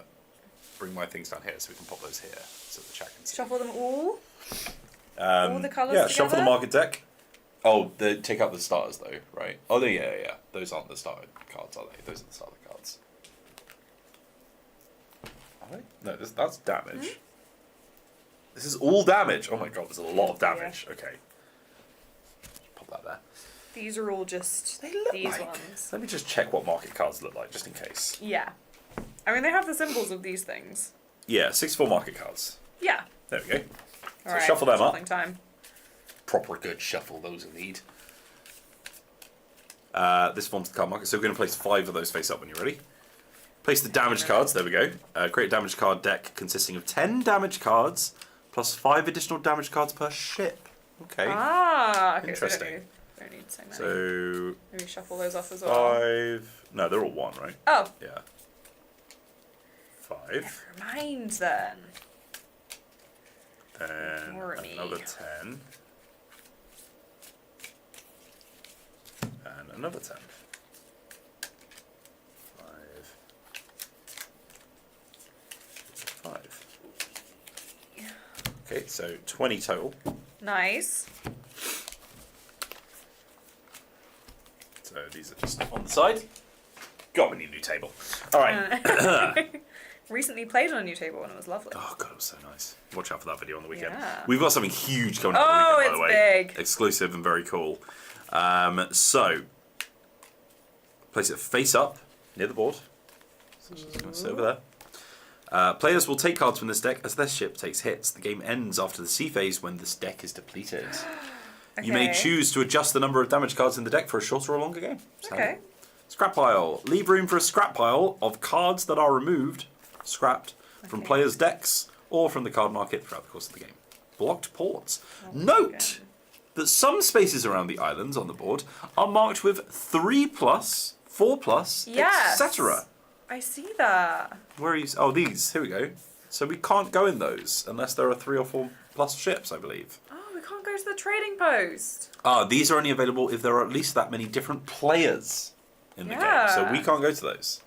bring my things down here so we can pop those here so the chat can see. Shuffle them all? All the colours Yeah, together? shuffle the market deck. Oh, take out the starters though, right? Oh, yeah. Those aren't the starter cards, are they? Those are the starter cards. Are they? No, that's damage. Mm-hmm. This is all damage. Oh my god, there's a lot of damage. Yeah. Okay. Pop that there. These are all just these ones. Let me just check what market cards look like, just in case. Yeah. I mean, they have the symbols of these things. Yeah, 64 market cards. Yeah. There we go. All so shuffle them up. Time. Proper good shuffle, those indeed. This forms the card market, so we're going to place 5 of those face up when you're ready. Place the damage cards, there we go. Create a damage card deck consisting of 10 damage cards plus 5 additional damage cards per ship. Okay. Okay. Interesting. So don't need so many. So maybe shuffle those off as well. 5. No, they're all 1, right? Oh. Yeah. 5. Never mind then. Then another 10. And another 10. 5. Okay, so 20 total. Nice. So these are just on the side. Got me a new table. All right. Recently played on a new table and it was lovely. Oh god, it was so nice. Watch out for that video on the weekend. Yeah. We've got something huge coming up on the weekend, by the way. It's big. Exclusive and very cool. So, place it face up near the board. So it's just going to sit over there. Players will take cards from this deck as their ship takes hits. The game ends after the sea phase when this deck is depleted. Okay. You may choose to adjust the number of damage cards in the deck for a shorter or longer game. So, okay. Scrap pile. Leave room for a scrap pile of cards that are scrapped from players' decks or from the card market throughout the course of the game. Blocked ports. Note that some spaces around the islands on the board are marked with 3+, 4+, etc. I see that. Where are you? Oh, these. Here we go. So we can't go in those unless there are 3 or 4+ ships, I believe. Oh, we can't go to the trading post. These are only available if there are at least that many different players in the game. So we can't go to those.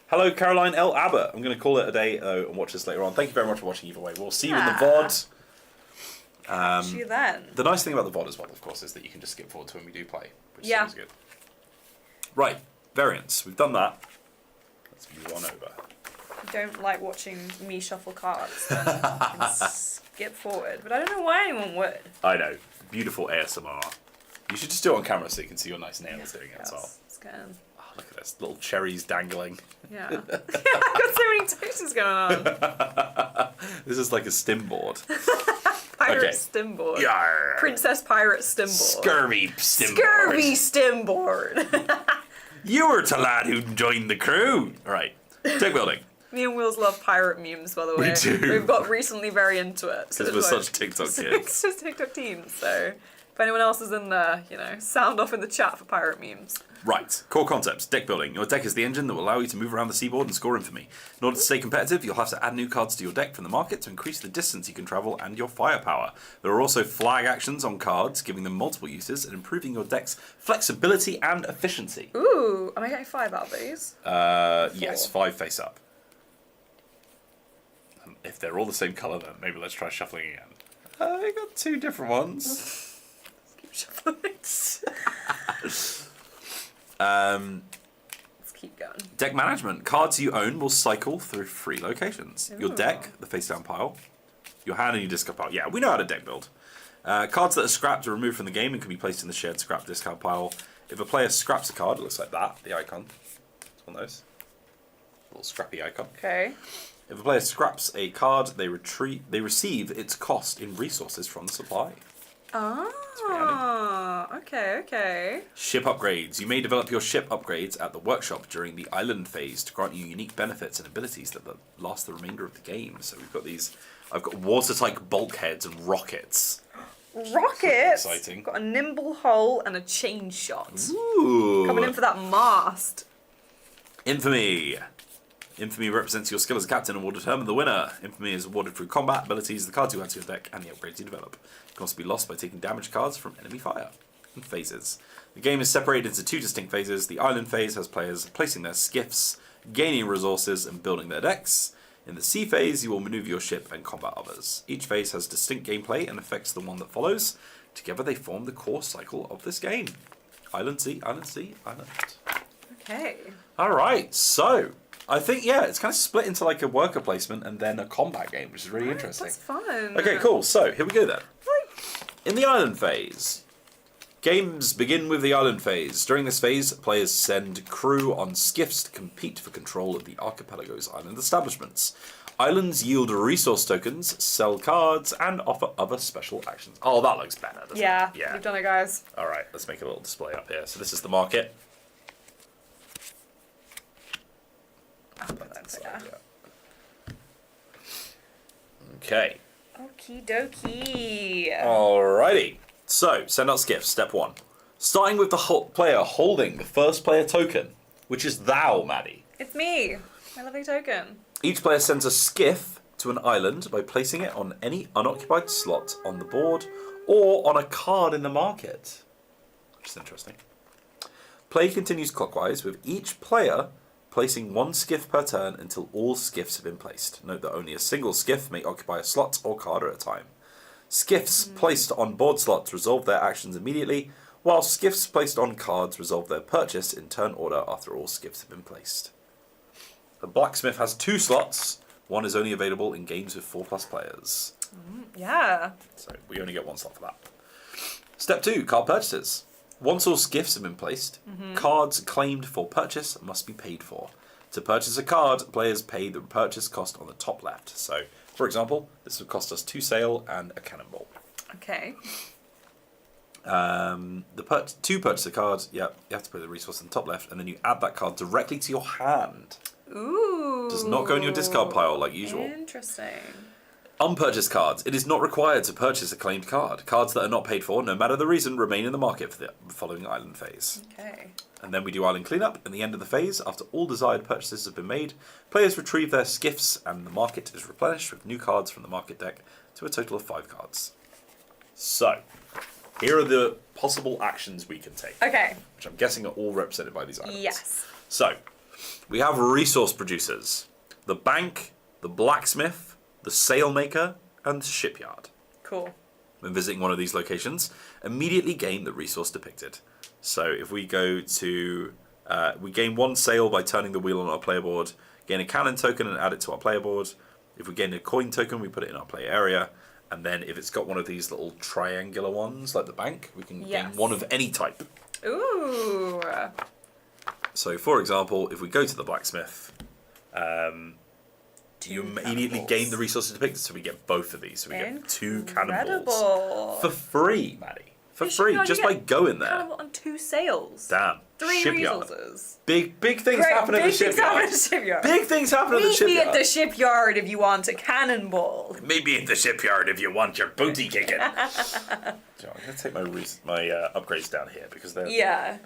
Hello, Caroline L. Abbott. I'm going to call it a day and watch this later on. Thank you very much for watching either way. We'll see you in the VOD. See you then. The nice thing about the VOD as well, of course, is that you can just skip forward to when we do play, which is always good. Right, variants. We've done that. Let's move on over. You don't like watching me shuffle cards, then you can skip forward. But I don't know why anyone would. I know. Beautiful ASMR. You should just do it on camera so you can see your nice nails doing it as well. It's good. Oh, look at this. Little cherries dangling. Yeah. I've got so many toasters going on. This is like a stim board. Pirate Okay. Stimboard. Yarr. Princess Pirate Stimboard. Scurvy Stimboard. Scurvy Stimboard. You were the lad who joined the crew. All right. Deck building. Me and Wheels love pirate memes, by the way. We do. We've got recently very into it. Because we're such TikTok kids. It's just TikTok teens, so if anyone else is in there, sound off in the chat for pirate memes. Right. Core concepts. Deck building. Your deck is the engine that will allow you to move around the seaboard and score infamy. In order to stay competitive, you'll have to add new cards to your deck from the market to increase the distance you can travel and your firepower. There are also flag actions on cards, giving them multiple uses and improving your deck's flexibility and efficiency. Ooh, am I getting 5 out of these? Yes, 5 face up. If they're all the same colour, then maybe let's try shuffling again. I got 2 different ones. Keep shuffling. Let's keep going. Deck management. Cards you own will cycle through 3 locations. Your Ooh. deck, the face down pile, your hand and your discard pile. Yeah, we know how to deck build. Cards that are scrapped are removed from the game and can be placed in the shared scrap discard pile. If a player scraps a card, it looks like that, the icon. It's one of those. Little scrappy icon. Okay. If a player scraps a card, they receive its cost in resources from the supply. Ah, okay. Ship upgrades. You may develop your ship upgrades at the workshop during the island phase to grant you unique benefits and abilities that last the remainder of the game. So we've got these. I've got watertight bulkheads and rockets. Rockets? Exciting. Got a nimble hull and a chain shot. Ooh. Coming in for that mast. Infamy. Infamy represents your skill as a captain and will determine the winner. Infamy is awarded through combat, abilities, the cards you add to your deck, and the upgrades you develop. It can also be lost by taking damage cards from enemy fire. And phases. The game is separated into 2 distinct phases. The island phase has players placing their skiffs, gaining resources, and building their decks. In the sea phase, you will maneuver your ship and combat others. Each phase has distinct gameplay and affects the one that follows. Together they form the core cycle of this game. Island, sea, island, sea, island. Okay. Alright, so I think, yeah, it's kind of split into like a worker placement and then a combat game, which is really interesting. That's fun. Okay, cool. So, here we go then. In the island phase, games begin with the island phase. During this phase, players send crew on skiffs to compete for control of the archipelago's island establishments. Islands yield resource tokens, sell cards, and offer other special actions. Oh, that looks better, doesn't it? Yeah, we've done it, guys. Alright, let's make a little display up here. So this is the market. Okay. Okie dokie. Alrighty. So, send out skiffs, step 1. Starting with the player holding the first player token, which is thou, Maddie. It's me. My lovely token. Each player sends a skiff to an island by placing it on any unoccupied slot on the board or on a card in the market. Which is interesting. Play continues clockwise with each player placing 1 skiff per turn until all skiffs have been placed. Note that only a single skiff may occupy a slot or card at a time. Skiffs placed on board slots resolve their actions immediately, while skiffs placed on cards resolve their purchase in turn order after all skiffs have been placed. The blacksmith has 2 slots. 1 is only available in games with 4+ players. Yeah. So we only get 1 slot for that. Step 2, card purchases. Once all skiffs have been placed, cards claimed for purchase must be paid for. To purchase a card, players pay the purchase cost on the top left. So, for example, this would cost us 2 sail and a cannonball. Okay. To purchase a card, you have to put the resource on the top left, and then you add that card directly to your hand. Ooh. Does not go in your discard pile like usual. Interesting. Unpurchased cards. It is not required to purchase a claimed card. Cards that are not paid for, no matter the reason, remain in the market for the following island phase. Okay. And then we do island cleanup. At the end of the phase, after all desired purchases have been made, players retrieve their skiffs and the market is replenished with new cards from the market deck to a total of 5 cards. So, here are the possible actions we can take. Okay. Which I'm guessing are all represented by these islands. Yes. So, we have resource producers. The bank, the blacksmith, the sailmaker, and the shipyard. Cool. When visiting one of these locations, immediately gain the resource depicted. So if we go to... we gain 1 sail by turning the wheel on our player board, gain a cannon token and add it to our player board. If we gain a coin token, we put it in our play area. And then if it's got one of these little triangular ones, like the bank, we can gain 1 of any type. Ooh. So, for example, if we go to the blacksmith, You immediately gain the resources depicted, so we get both of these. So we get 2 cannonballs for free, Maddie. For free, just by going there. Cannonball and 2 sails. Damn. 3 shipyard. resources. Big things happen at the shipyard. Big things happen at the shipyard. Meet me at the shipyard if you want a cannonball. Meet me at the shipyard if you want your booty kicking. I'm gonna take my upgrades down here because they're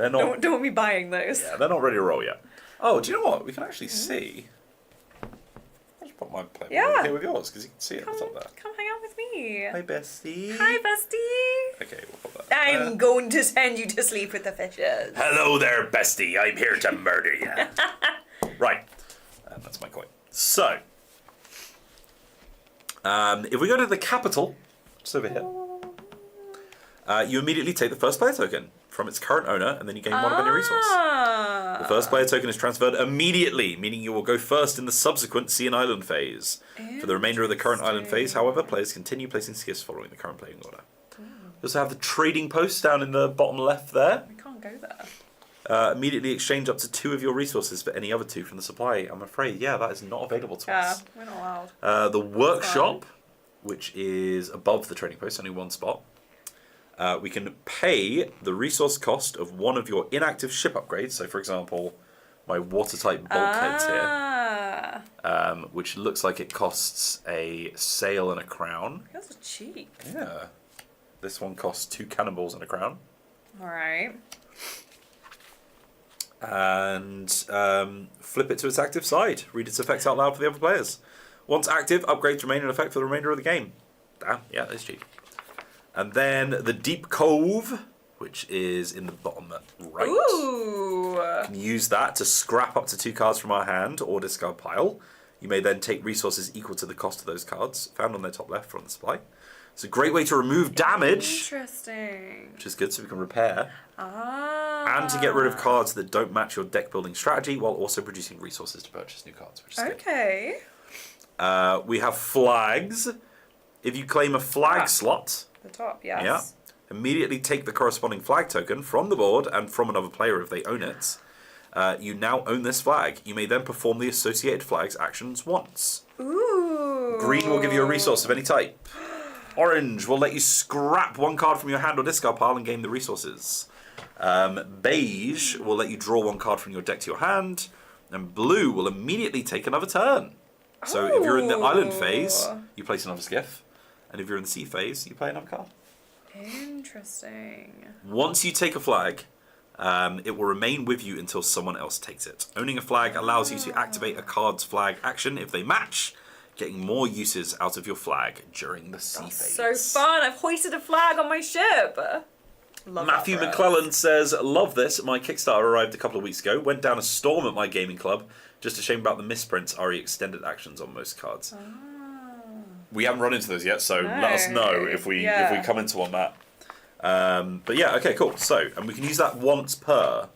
not. Don't be buying those. Yeah, they're not ready to roll yet. Oh, do you know what? We can actually see. I'll just put my play here with yours because you can see it at the top there. Come hang out with me. Hi, bestie. Hi, bestie. Okay, we'll put that. I'm going to send you to sleep with the fishes. Hello there, bestie. I'm here to murder you. Right. That's my coin. So, if we go to the capital, just over here, you immediately take the first player token from its current owner, and then you gain 1 of any resource. The first player token is transferred immediately, meaning you will go first in the subsequent sea and island phase. For the remainder of the current island phase, however, players continue placing skiffs following the current playing order. You also have the trading post down in the bottom left there. We can't go there. Immediately exchange up to 2 of your resources for any other 2 from the supply. I'm afraid, that is not available to us. Yeah, we're not allowed. The workshop, which is above the trading post, only 1 spot. We can pay the resource cost of 1 of your inactive ship upgrades. So, for example, my watertight bulkheads here, which looks like it costs a sail and a crown. Those are cheap. Yeah. This one costs 2 cannonballs and a crown. All right. And flip it to its active side. Read its effects out loud for the other players. Once active, upgrades remain in effect for the remainder of the game. Damn, yeah, that's cheap. And then the Deep Cove, which is in the bottom right. Ooh. You can use that to scrap up to 2 cards from our hand or discard pile. You may then take resources equal to the cost of those cards, found on their top left from the supply. It's a great way to remove damage. Interesting. Which is good, so we can repair. And to get rid of cards that don't match your deck building strategy, while also producing resources to purchase new cards, which is okay. good. We have flags. If you claim a flag slot, the top, yes. Yeah, immediately take the corresponding flag token from the board and from another player if they own it. You now own this flag. You may then perform the associated flag's actions once. Ooh. Green will give you a resource of any type. Orange will let you scrap 1 card from your hand or discard pile and gain the resources. Beige will let you draw 1 card from your deck to your hand. And blue will immediately take another turn. So if you're in the island phase, you place another skiff. And if you're in the sea phase, you play another card. Interesting. Once you take a flag, it will remain with you until someone else takes it. Owning a flag allows you to activate a card's flag action if they match, getting more uses out of your flag during the sea phase. So fun! I've hoisted a flag on my ship! Love Matthew that, McClellan says, love this. My Kickstarter arrived a couple of weeks ago. Went down a storm at my gaming club. Just a shame about the misprints, RE extended actions on most cards. We haven't run into those yet, so let us know if we come into on that. But yeah, okay, cool. So, and we can use that once per.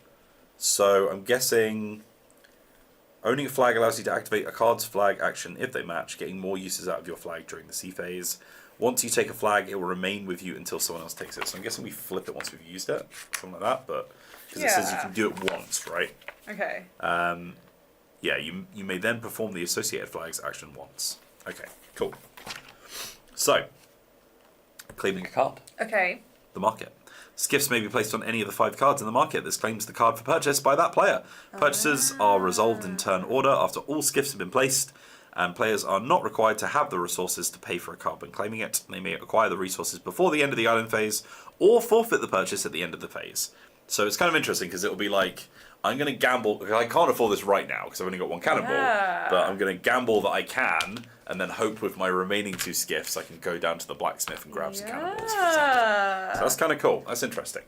So I'm guessing owning a flag allows you to activate a card's flag action if they match, getting more uses out of your flag during the sea phase. Once you take a flag, it will remain with you until someone else takes it. So I'm guessing we flip it once we've used it, something like that. But because it says you can do it once, right? Okay. Yeah, you may then perform the associated flag's action once. Okay, cool. So, claiming a card. Okay. The market. Skiffs may be placed on any of the 5 cards in the market. This claims the card for purchase by that player. Purchases are resolved in turn order after all skiffs have been placed, and players are not required to have the resources to pay for a card when claiming it. They may acquire the resources before the end of the island phase, or forfeit the purchase at the end of the phase. So it's kind of interesting because it'll be like, I'm going to gamble, because I can't afford this right now because I've only got 1 cannonball, but I'm going to gamble that I can, and then hope with my remaining 2 skiffs I can go down to the blacksmith and grab some cannonballs, for example. So that's kind of cool. That's interesting.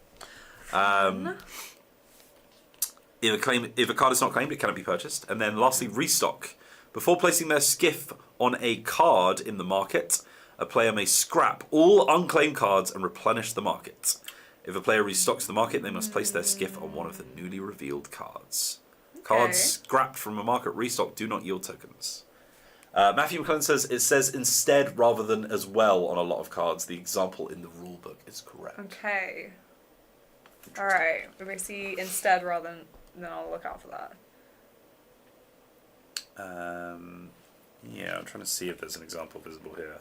If a card is not claimed, it cannot be purchased. And then lastly, restock. Before placing their skiff on a card in the market, a player may scrap all unclaimed cards and replenish the market. If a player restocks the market, they must place their skiff on one of the newly revealed cards. Okay. Cards scrapped from a market restock do not yield tokens. Matthew McClellan says, it says instead rather than as well on a lot of cards. The example in the rulebook is correct. Okay. Alright, if I see instead rather than, then I'll look out for that. Yeah, I'm trying to see if there's an example visible here.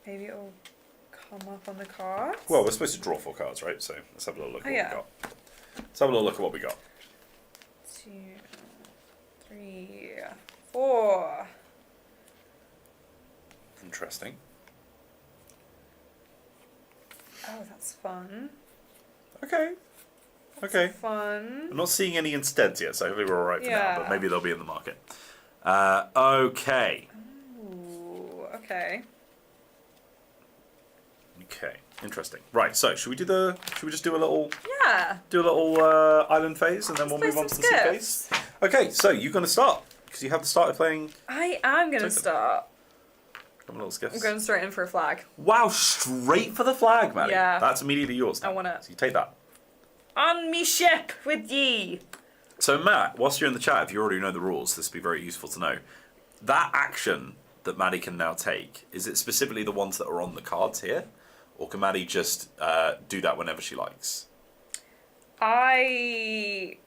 Maybe it'll come up on the cards. Well, we're supposed to draw 4 cards, right? So let's have a little look at what we got. Let's have a little look at what we got. 2, 3, 4. Interesting. Oh, that's fun. Okay. Okay. Fun. I'm not seeing any insteads yet, so hopefully we're alright for now, but maybe they'll be in the market. Okay. Ooh, okay. Okay. Interesting. Right, so should we just do a little island phase and then we'll move on to the sea phase? Okay, so you're gonna start. Because you have started playing. I am gonna start. Come on, little skiffs. I'm going straight in for a flag. Wow, straight for the flag, Maddie. Yeah. That's immediately yours now. I want it. So you take that. On me ship with ye. So Matt, whilst you're in the chat, if you already know the rules, this would be very useful to know. That action that Maddie can now take, is it specifically the ones that are on the cards here? Or can Maddie just do that whenever she likes? I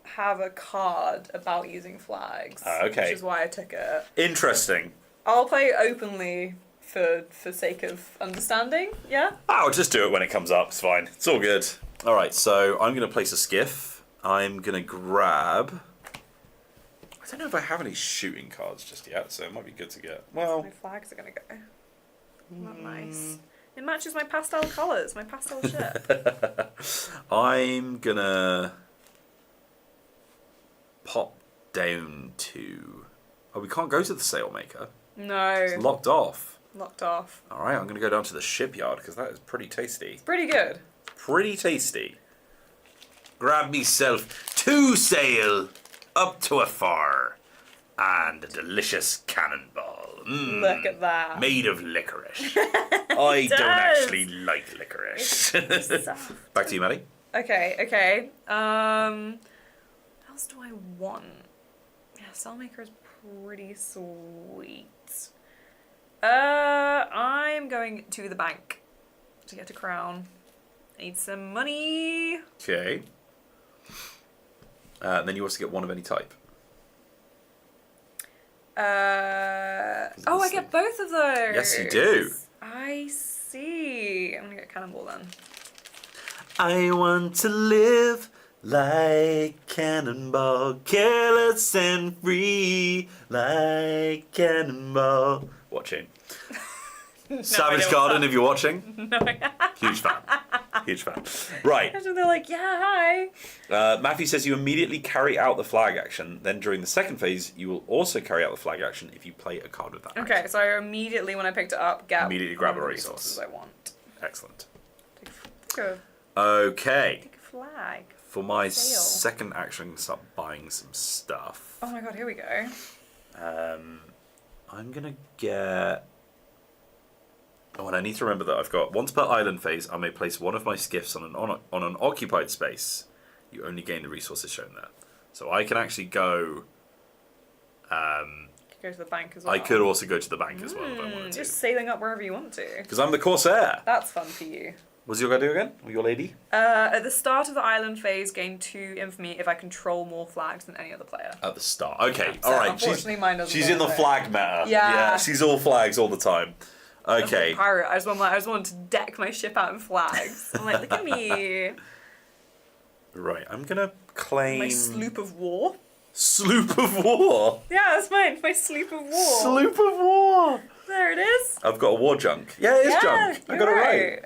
have a card about using flags. Okay. Which is why I took it. Interesting. I'll play openly for sake of understanding, yeah? I'll just do it when it comes up, it's fine. It's all good. Alright, so I'm going to place a skiff. I'm going to grab... I don't know if I have any shooting cards just yet, so it might be good to get... Well... My flags are going to go. Not nice. It matches my pastel colours, my pastel ship. I'm going to... pop down to... Oh, we can't go to the sailmaker. No. It's locked off. Locked off. Alright, I'm going to go down to the shipyard, because that is pretty tasty. It's pretty good. Pretty tasty. Grab meself 2 sail up to a far and a delicious cannonball. Look at that. Made of licorice. I don't actually like licorice. Back to you, Maddie. Okay. What else do I want? Yeah, Sailmaker is pretty sweet. I'm going to the bank to get a crown. Need some money. Okay. Then you also get one of any type. I get both of those. Yes, you do. I see. I'm gonna get Cannonball then. I want to live like Cannonball, careless and free like Cannonball. Watching. Savage Garden, if you're watching. No. Huge fan. Huge fan. Right. Imagine they're like, yeah, hi. Matthew says you immediately carry out the flag action. Then during the second phase, you will also carry out the flag action if you play a card with that Okay, action. so I immediately, when I picked it up, Immediately grab a all the resource. resources I want. Excellent. Take Okay. a flag. For my Sail. second action, I'm going to start buying some stuff. Oh my god, here we go. I'm going to get... Oh, and I need to remember that I've got once per island phase, I may place one of my skiffs on an occupied space. You only gain the resources shown there. So I can actually go. Go to the bank as well. I could also go to the bank as well if I wanted to. Just sailing up wherever you want to. Because I'm the Corsair. That's fun for you. What's your guy do again? Or your lady? At the start of the island phase, gain 2 infamy if I control more flags than any other player. At the start. Okay, So alright. unfortunately, mine doesn't She's go in the there. flag meta. Yeah. She's all flags all the time. Okay. I'm a pirate. I just wanted to deck my ship out in flags. I'm like, look at me. Right, I'm gonna claim... My sloop of war. Sloop of war? Yeah, that's mine. My sloop of war. Sloop of war! There it is. I've got a war junk. Yeah, it is junk. I got it right.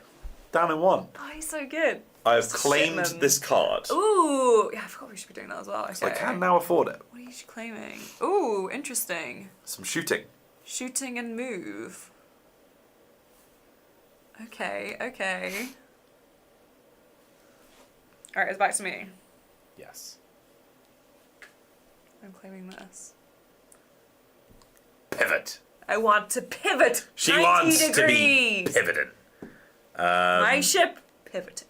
Down in 1. Oh, he's so good. I have claimed Shipman. this card. Ooh. Yeah, I forgot we should be doing that as well. Okay. So I can now afford it. What are you claiming? Ooh, interesting. Some shooting. Shooting and move. Okay. Alright, it's back to me. Yes. I'm claiming this. Pivot. I want to pivot. She 90 wants degrees. to be pivoting. My ship pivoting.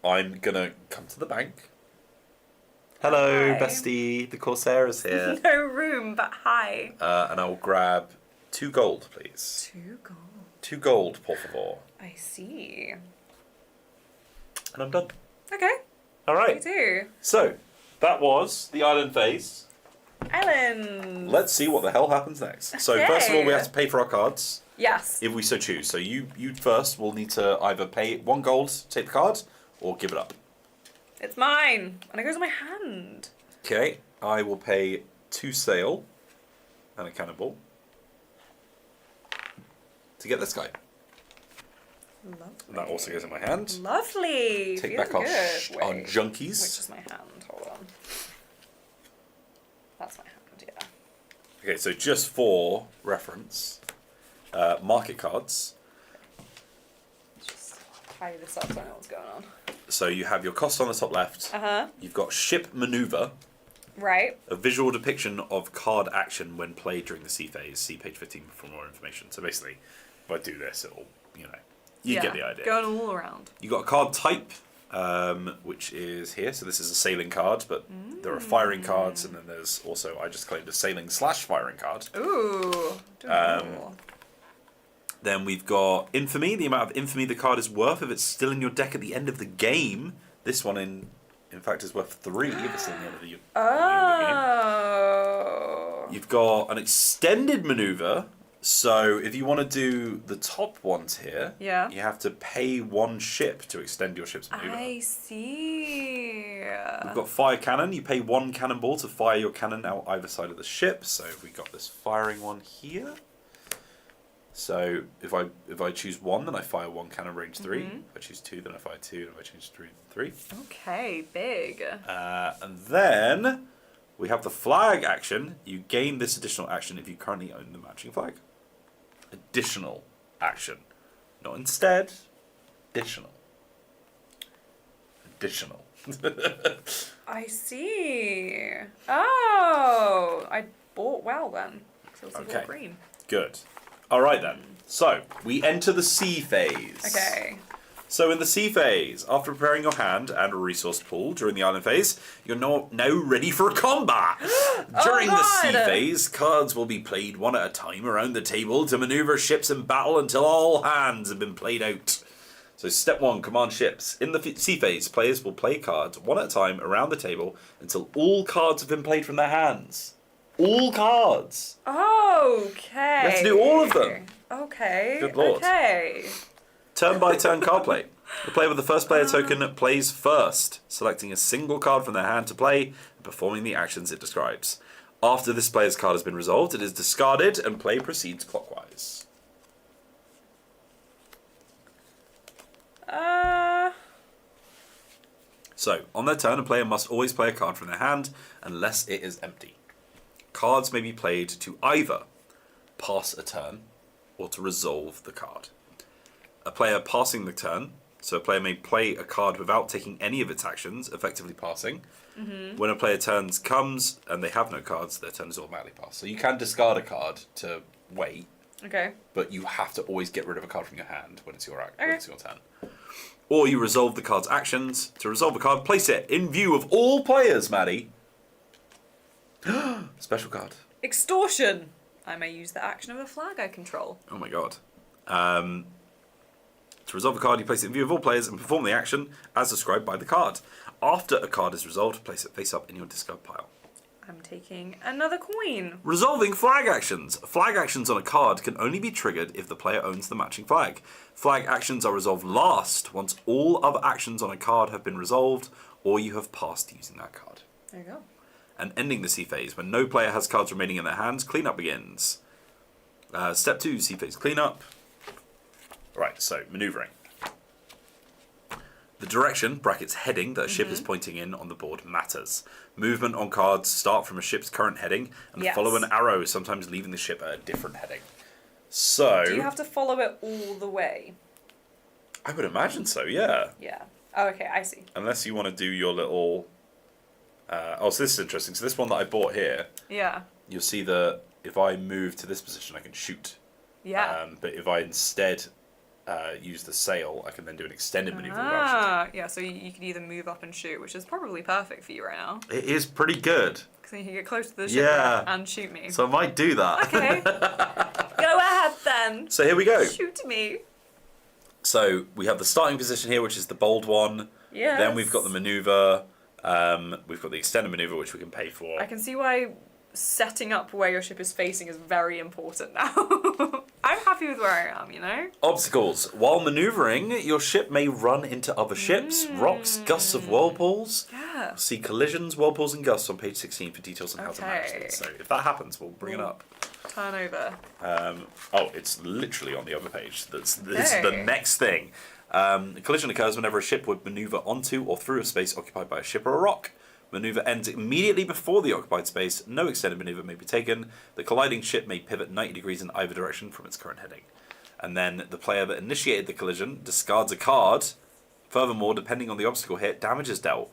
I'm gonna come to the bank. Hello, Hi. bestie. The Corsair is here. No room, but hi. And I'll grab 2 gold, please. 2 gold. 2 gold, por favor. I see. And I'm done. Okay. All Me right. too. So, that was the island phase. Island. Let's see what the hell happens next. So first of all, we have to pay for our cards. Yes. If we so choose. So you first will need to either pay 1 gold, take the card, or give it up. It's mine. And it goes in my hand. Okay, I will pay 2 sail and a cannonball to get this guy. Lovely. And that also goes in my hand. Lovely. Take Feels back our good. Wait, junkies. which is my hand? Hold on. That's my hand, yeah. Okay, so just for reference, market cards. Let's just tie this up so I know what's going on. So you have your cost on the top left. Uh-huh. You've got ship maneuver. Right. A visual depiction of card action when played during the sea phase. See page 15 for more information. So basically, if I do this, it'll, you get the idea. Going all around. You've got a card type, which is here. So this is a sailing card, but there are firing cards, and then there's also, I just claimed a sailing/firing card. Ooh. Then we've got infamy, the amount of infamy the card is worth if it's still in your deck at the end of the game. This one, in fact, is worth 3 if it's still in the end of the game. Oh. You've got an extended maneuver. So if you want to do the top ones here, you have to pay 1 ship to extend your ship's maneuver. I see. We've got fire cannon. You pay 1 cannonball to fire your cannon out either side of the ship. So we got this firing one here. So if I choose 1, then I fire 1 cannon range 3. If I choose 2, then I fire 2. And if I choose 3. Okay, big. And then we have the flag action. You gain this additional action if you currently own the matching flag. Additional action. Not instead. Additional. I see. Oh, I bought well then. So it's Okay. all green. Good. Alright then. So, we enter the sea phase. Okay. So in the sea phase, after preparing your hand and a resource pool during the island phase, you're now ready for combat. During the sea phase, cards will be played 1 at a time around the table to maneuver ships in battle until all hands have been played out. So step 1, command ships. In the sea phase, players will play cards 1 at a time around the table until all cards have been played from their hands. All cards. Okay. You have to do all of them. Okay. Good lord. Okay. Turn by turn card play. The player with the first player token plays first, selecting a single card from their hand to play and performing the actions it describes. After this player's card has been resolved, it is discarded and play proceeds clockwise. So, on their turn, a player must always play a card from their hand unless it is empty. Cards may be played to either pass a turn or to resolve the card. A player passing the turn, so a player may play a card without taking any of its actions, effectively passing. When a player turns comes and they have no cards, their turn is automatically passed. So you can discard a card to wait, but you have to always get rid of a card from your hand when it's your when it's your turn. Or you resolve the card's actions. To resolve a card, place it in view of all players, Maddie. Special card. Extortion. I may use the action of a flag I control. Oh my god. To resolve a card, you place it in view of all players and perform the action as described by the card. After a card is resolved, place it face up in your discard pile. I'm taking another coin. Resolving flag actions. Flag actions on a card can only be triggered if the player owns the matching flag. Flag actions are resolved last once all other actions on a card have been resolved or you have passed using that card. There you go. And ending the sea phase. When no player has cards remaining in their hands, cleanup begins. Step 2, sea phase cleanup. Right, so maneuvering. The direction, brackets heading, that a ship is pointing in on the board matters. Movement on cards start from a ship's current heading and follow an arrow, sometimes leaving the ship at a different heading. So... Do you have to follow it all the way? I would imagine so, yeah. Yeah. Oh, okay, I see. Unless you want to do your little... so this is interesting. So this one that I bought here... Yeah. You'll see that if I move to this position, I can shoot. Yeah. But if I instead... use the sail, I can then do an extended maneuver. Yeah, so you could either move up and shoot, which is probably perfect for you right now. It is pretty good. Because then you can get close to the ship and shoot me. So I might do that. Okay. Go ahead then. So here we go. Shoot me. So we have the starting position here, which is the bold one. Yes. Then we've got the maneuver. We've got the extended maneuver, which we can pay for. I can see why setting up where your ship is facing is very important now. I'm happy with where I am, you know? Obstacles. While manoeuvring, your ship may run into other ships, rocks, gusts of whirlpools. Yeah. See collisions, whirlpools, and gusts on page 16 for details on how to manage these. So if that happens, we'll bring it up. Turn over. It's literally on the other page. This is the next thing. A collision occurs whenever a ship would manoeuvre onto or through a space occupied by a ship or a rock. Manoeuvre ends immediately before the occupied space. No extended manoeuvre may be taken. The colliding ship may pivot 90 degrees in either direction from its current heading. And then the player that initiated the collision discards a card. Furthermore, depending on the obstacle hit, damage is dealt.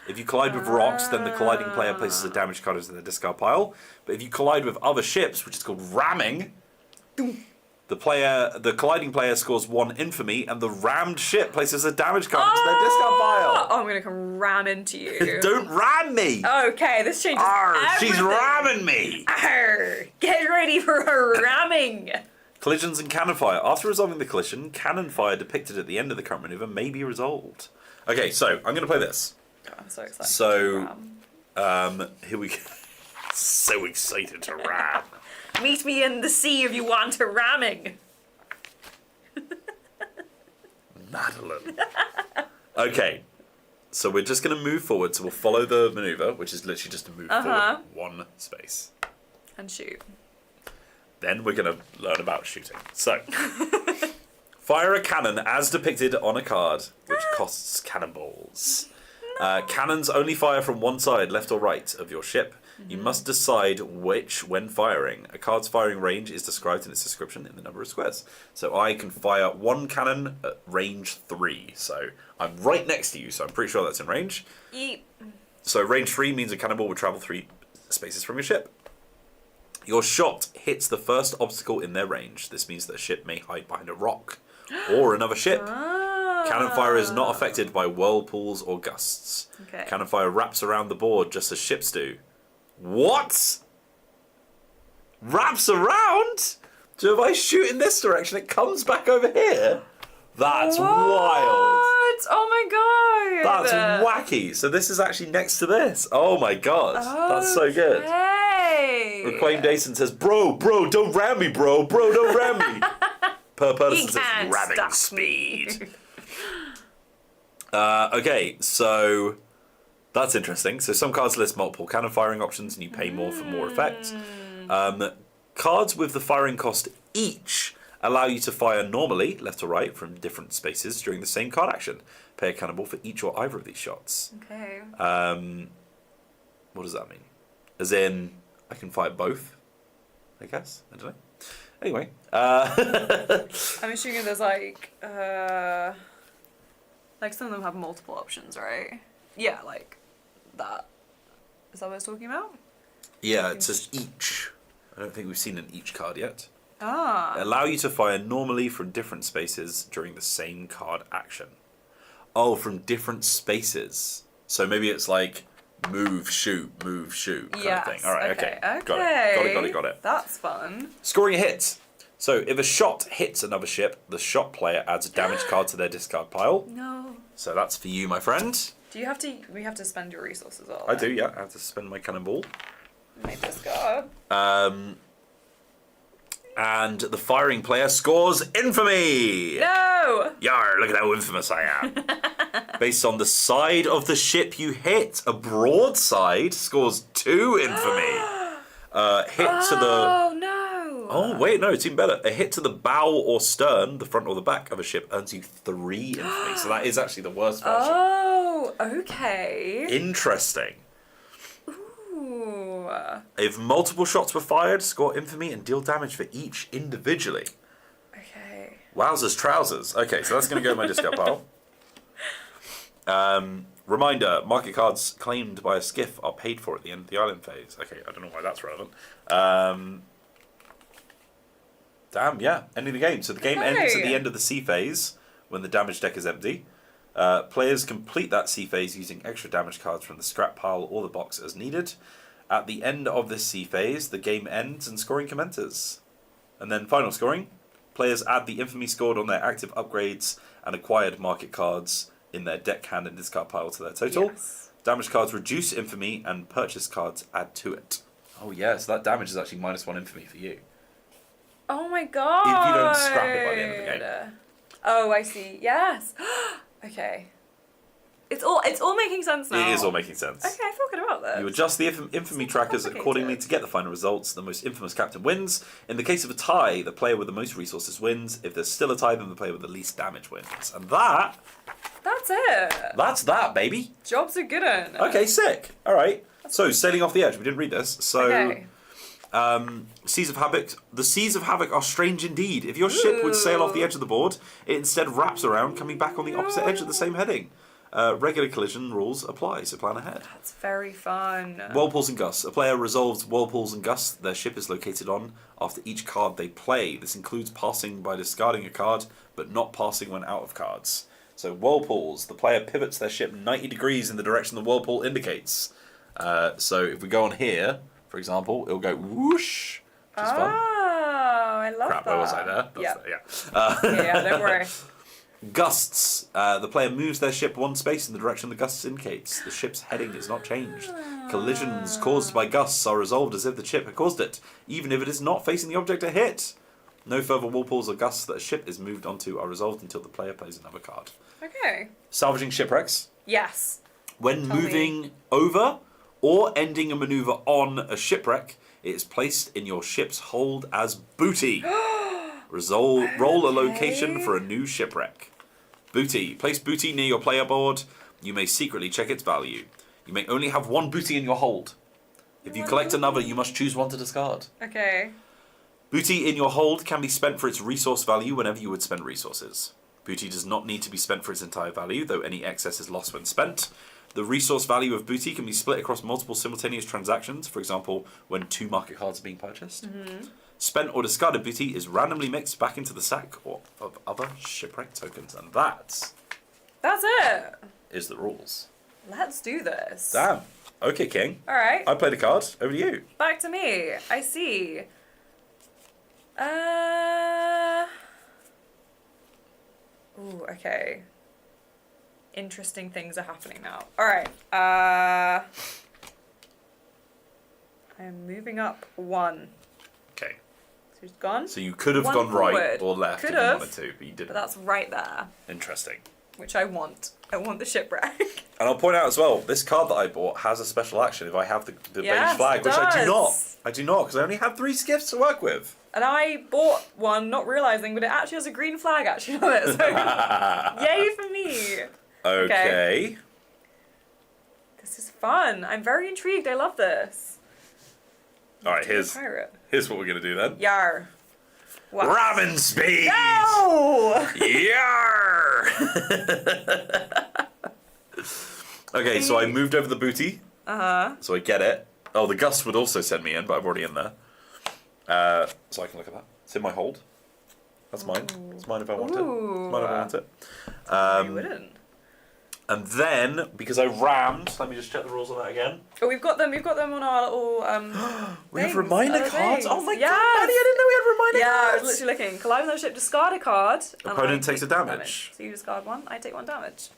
If you collide with rocks, then the colliding player places a damage card into the discard pile. But if you collide with other ships, which is called ramming, the colliding player scores 1 infamy, and the rammed ship places a damage card into their discard pile. Oh, I'm gonna come ram into you. Don't ram me! Okay, this changes everything. She's ramming me! Arr, get ready for a ramming! Collisions and cannon fire. After resolving the collision, cannon fire depicted at the end of the current maneuver may be resolved. Okay, so I'm going to play this. Oh, I'm so excited. So, here we go. So excited to ram. Meet me in the sea if you want a ramming. Madeline. Okay, so we're just going to move forward. So we'll follow the maneuver, which is literally just to move forward 1 space. And shoot. Then we're going to learn about shooting. So, fire a cannon as depicted on a card, which costs cannonballs. Cannons only fire from one side, left or right, of your ship. You must decide which when firing. A card's firing range is described in its description in the number of squares. So I can fire 1 cannon at range 3. So I'm right next to you, so I'm pretty sure that's in range. Yeet. So range 3 means a cannonball would travel 3 spaces from your ship. Your shot hits the first obstacle in their range. This means that a ship may hide behind a rock or another ship. Cannon fire is not affected by whirlpools or gusts. Okay. Cannon fire wraps around the board just as ships do. What? Wraps around? So if I shoot in this direction, it comes back over here? That's wild. Oh my god. That's wacky. So this is actually next to this. Oh my god. That's so good. Hey. Reclaim Dason says, bro, don't ram me, bro, don't ram me. Per person says, ramming speed. Okay, so that's interesting. So some cards list multiple cannon firing options and you pay more for more effect. Cards with the firing cost each allow you to fire normally, left or right, from different spaces during the same card action. Pay a cannonball for each or either of these shots. Okay. What does that mean? As in, I can fire both, I guess? I don't know. Anyway. I'm assuming there's like some of them have multiple options, right? Yeah, like that. Is that what it's talking about? Yeah, it says each. I don't think we've seen an each card yet. Ah. They allow you to fire normally from different spaces during the same card action. Oh, from different spaces. So maybe it's like move, shoot kind of thing. All right, okay. Got it. That's fun. Scoring a hit. So if a shot hits another ship, the shot player adds a damage card to their discard pile. No. So that's for you, my friend. Do you have to? We have to spend your resources all. I do, yeah. I have to spend my cannonball. Make this go. And the firing player scores infamy. No. Yar! Look at how infamous I am. Based on the side of the ship you hit, a broadside scores 2 infamy. Hit to the. Oh no. Oh wait, no, it's even better. A hit to the bow or stern, the front or the back of a ship, earns you 3 infamy. So that is actually the worst version. Oh, okay. Interesting. Ooh. If multiple shots were fired, score infamy and deal damage for each individually. Okay. Wowzers trousers. Okay, so that's going to go in my discard pile. Reminder, market cards claimed by a skiff are paid for at the end of the island phase. Okay, I don't know why that's relevant. Damn, yeah, ending the game. So the game ends at the end of the sea phase when the damage deck is empty. Players complete that sea phase using extra damage cards from the scrap pile or the box as needed. At the end of this sea phase, the game ends and scoring commences. And then final scoring. Players add the infamy scored on their active upgrades and acquired market cards in their deck, hand, and discard pile to their total. Yes. Damage cards reduce infamy, and purchase cards add to it. Oh yeah, so that damage is actually -1 infamy for you. Oh my god. If you don't scrap it by the end of the game. Oh, I see. Yes. Okay. It's all making sense now. It is all making sense. Okay, I feel good about this. You adjust the infamy trackers accordingly to get the final results. The most infamous captain wins. In the case of a tie, the player with the most resources wins. If there's still a tie, then the player with the least damage wins. And that's it. That's that, baby. Job's a good one. Okay, sick. All right. So, sailing off the edge. We didn't read this. So, okay. Seas of Havoc. The Seas of Havoc are strange indeed. If your ship would sail off the edge of the board, it instead wraps around, coming back on the opposite edge of the same heading. Regular collision rules apply, so plan ahead. That's very fun. Whirlpools and gusts. A player resolves whirlpools and gusts their ship is located on after each card they play. This includes passing by discarding a card, but not passing when out of cards. So whirlpools. The player pivots their ship 90 degrees in the direction the whirlpool indicates. So if we go on here, for example, it'll go whoosh, which is fun. Oh, I love Crap, that. where was I there? Yeah, don't worry. Gusts. The player moves their ship one space in the direction the gusts indicates. The ship's heading is not changed. Collisions caused by gusts are resolved as if the ship had caused it, even if it is not facing the object it hit. No further whirlpools or gusts that a ship is moved onto are resolved until the player plays another card. Okay. Salvaging shipwrecks. Yes. When moving over or ending a maneuver on a shipwreck, it is placed in your ship's hold as booty. Roll a location for a new shipwreck. Booty. Place booty near your player board. You may secretly check its value. You may only have one booty in your hold. If you collect another, you must choose one to discard. Okay. Booty in your hold can be spent for its resource value whenever you would spend resources. Booty does not need to be spent for its entire value, though any excess is lost when spent. The resource value of booty can be split across multiple simultaneous transactions, for example, when 2 market cards are being purchased. Mm-hmm. Spent or discarded booty is randomly mixed back into the sack or of other shipwreck tokens, and that's it. Is the rules. Let's do this. Damn. Okay, King. All right. I played a card. Over to you. Back to me. I see. Ooh, okay. Interesting things are happening now. All right. I'm moving up 1. Okay. So he's gone. So you could have One gone right forward. or left Could if you have, wanted to, but you didn't. But that's right there. Interesting. Which I want. I want the shipwreck. And I'll point out as well, this card that I bought has a special action if I have the Yes, beige flag, it which I do not. does. I do not, because I only have 3 skiffs to work with. And I bought one, not realising, but it actually has a green flag actually on it. So yay for me. Okay. This is fun. I'm very intrigued. I love this. Alright, here's Pirate. what we're going to do then. Yar. What? Ramming speed! No! Yar! Okay, so I moved over the booty. Uh-huh. So I get it. Oh, the gust would also send me in, but I'm already in there. So I can look at that. It's in my hold. That's mine. It's mine if I want it. It's mine if I want it. You wouldn't. And then, because I rammed, let me just check the rules on that again. Oh, we've got them on our little We have things, reminder other cards? things. Oh my Yes. god, Maddie, I didn't know we had reminder Yeah, I cards! was literally looking. Collide with the ship, discard a card. and Opponent I takes a take damage. So you discard 1, I take 1 damage.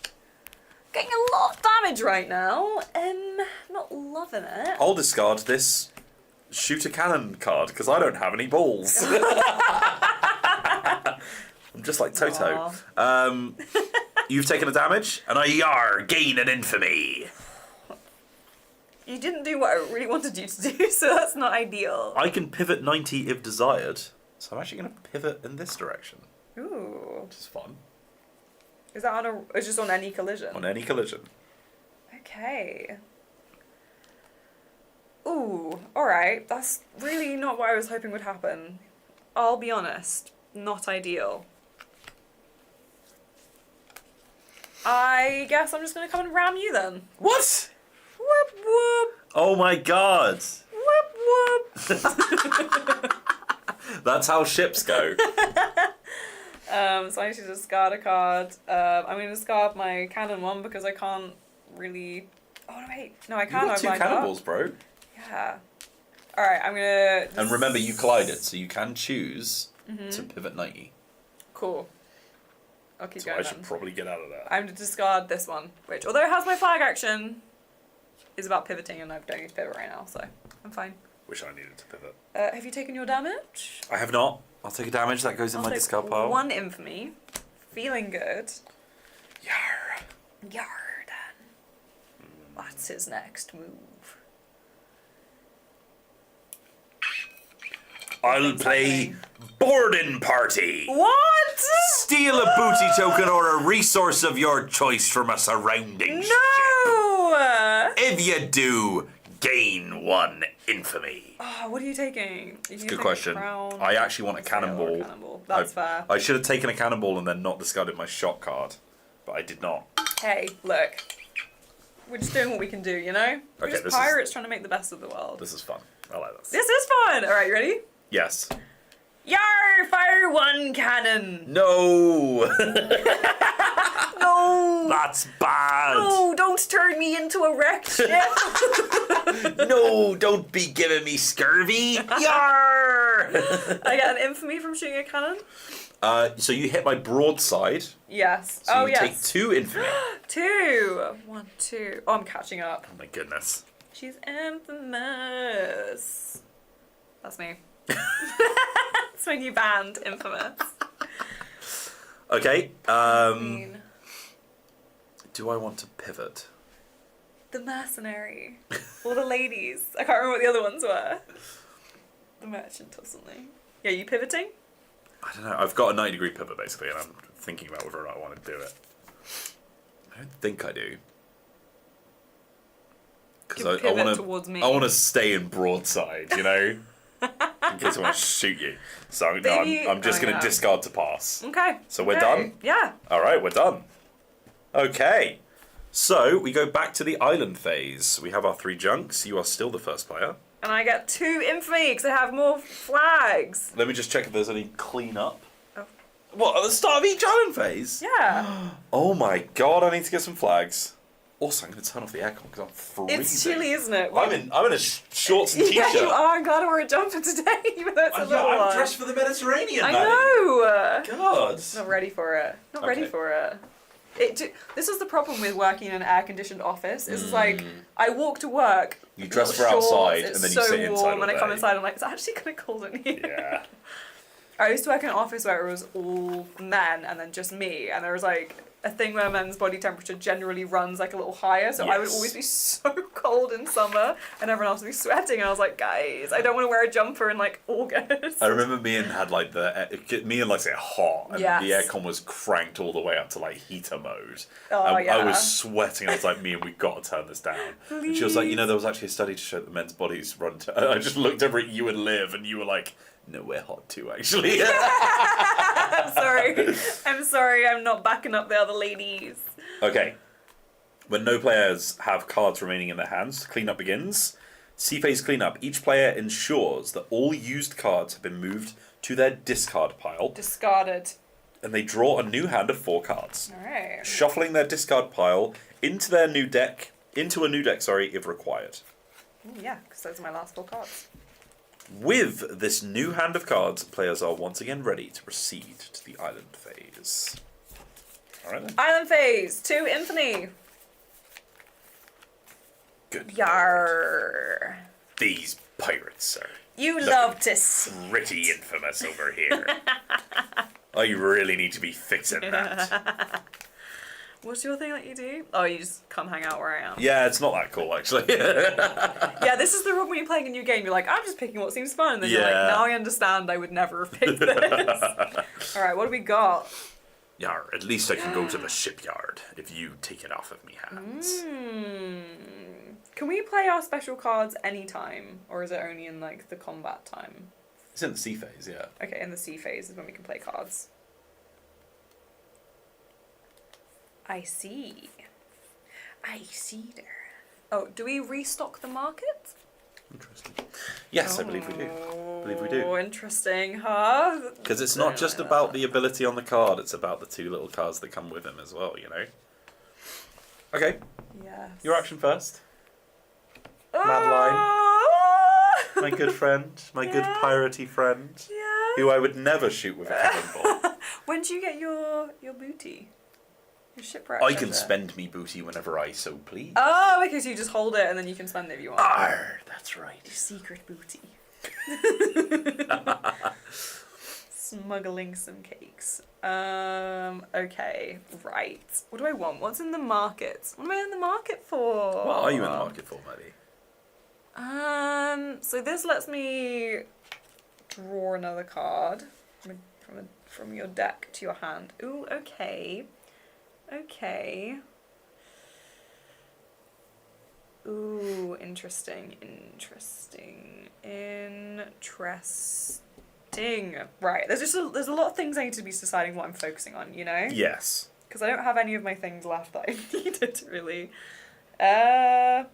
Getting a lot of damage right now. Not loving it. I'll discard this shoot a cannon card, because I don't have any balls. I'm just like Toto. You've taken a damage, and I gain an infamy. You didn't do what I really wanted you to do, so that's not ideal. I can pivot 90 if desired, so I'm actually going to pivot in this direction. Ooh. Which is fun. Is that it's just on any collision? On any collision. Okay. Ooh, alright. That's really not what I was hoping would happen. I'll be honest. Not ideal. I guess I'm just going to come and ram you then. What? Whoop whoop. Oh my god. Whoop whoop. That's how ships go. So I need to discard a card. I'm going to discard my cannon 1 because I can't really... Oh, no, wait. No, I can. You've got 2 cannonballs, bro. Yeah. Alright, I'm going to... And remember, you collided, so you can choose to pivot 90. Cool. I'll keep So going I should then. probably get out of there. I'm to discard this one, which, although it has my flag action, is about pivoting, and I don't need to pivot right now, so I'm fine. Wish I needed to pivot. Have you taken your damage? I have not. I'll take a damage that goes in my discard pile. 1 infamy. Feeling good. Yar. Yar, then. What's his next move? I'll play Boarding Party. What? Steal a booty token or a resource of your choice from a surrounding ship. No! If you do, gain 1 infamy. Oh, what are you taking? It's a good question. I actually want a cannonball. That's fair. I should have taken a cannonball and then not discarded my shot card, but I did not. Hey, look. We're just doing what we can do, you know? We're Okay, just pirates trying to make the best of the world. This is fun. I like this. This is fun! Alright, you ready? Yes. Yar! Fire 1 cannon! No! No! That's bad! No, don't turn me into a wrecked ship! No, don't be giving me scurvy! Yar! I get an infamy from shooting a cannon? So you hit my broadside. Yes. So you yes. take 2 infamy. 2! 1, 2. Oh, I'm catching up. Oh my goodness. She's infamous. That's me. That's my new band, Infamous. Okay. Do I want to pivot? The mercenary. Or the ladies. I can't remember what the other ones were. The merchant or something. Yeah, you pivoting? I don't know. I've got a 90-degree pivot basically, and I'm thinking about whether or not I want to do it. I don't think I do. Because I want to stay in broadside, you know, in case I want to shoot you. So no, I'm just going to discard to pass. Okay. So we're done. Yeah. All right, we're done. Okay. So we go back to the island phase. We have our 3 junks. You are still the first player. And I get 2 infamy because I have more flags. Let me just check if there's any clean-up. Oh. What, at the start of each island phase? Yeah. Oh my god, I need to get some flags. Also, I'm going to turn off the aircon because I'm freezing. It's chilly, isn't it? I'm in a shorts and t-shirt. Yeah, you are. I'm glad I wore a jumper today, even though it's a little I'm dressed for the Mediterranean, I Maddie. know. God. Not ready for it. Not ready for it. This was the problem with working in an air-conditioned office. It's like, I walk to work. You dress for shorts, outside, and then you sit inside all day. It's so warm, and I come inside, I'm like, it's actually kind of cold in here. Yeah. I used to work in an office where it was all men, and then just me, and there was like a thing where men's body temperature generally runs like a little higher, so I would always be so cold in summer, and everyone else would be sweating, and I was like, guys, I don't want to wear a jumper in like August. I remember me and say hot, and the aircon was cranked all the way up to like heater mode. Oh, I was sweating. I was like, me and we got to turn this down. Please. And she was like, you know, there was actually a study to show that men's bodies run. I just looked over at you and Liv, and you were like, no, we're hot too, actually. I'm sorry, I'm not backing up the other ladies. Okay. When no players have cards remaining in their hands, cleanup begins. Sea phase cleanup. Each player ensures that all used cards have been moved to their discard pile. Discarded. And they draw a new hand of 4 cards. Alright. Shuffling their discard pile into a new deck, if required. Ooh, yeah, because those are my last 4 cards. With this new hand of cards, players are once again ready to proceed to the island phase. Alright then. Island phase, 2 infamy. Good. Yarr. These pirates, sir. You love to see. Pretty infamous over here. I really need to be fixing that. What's your thing that you do? Oh, you just come hang out where I am. Yeah, it's not that cool, actually. Yeah, this is the problem when you're playing a new game. You're like, I'm just picking what seems fun. And then you're like, now I understand I would never have picked this. Alright, what do we got? Yar, at least I can go to the shipyard if you take it off of me hands. Can we play our special cards anytime? Or is it only in, like, the combat time? It's in the sea phase, yeah. Okay, in the sea phase is when we can play cards. I see. I see there. Oh, do we restock the market? Interesting. Yes, I believe we do. Oh, interesting, huh? Because it's not just about the ability on the card, it's about the 2 little cards that come with them as well, you know? Okay. Yes. Your action first. Madeline. My good friend. My good piratey friend. Yeah. Who I would never shoot with a cannonball. When do you get your booty? Shipwreck. I can spend me booty whenever I so please. Oh, okay, so you just hold it and then you can spend it if you want. Arr, that's right. Secret booty. Smuggling some cakes. Okay, right. What do I want? What's in the market? What am I in the market for? What are you in the market for, Maddie? So this lets me draw another card from your deck to your hand. Ooh, okay. Okay. Ooh, interesting. Right, there's a lot of things I need to be deciding what I'm focusing on, you know? Yes. Because I don't have any of my things left that I needed, really. Right,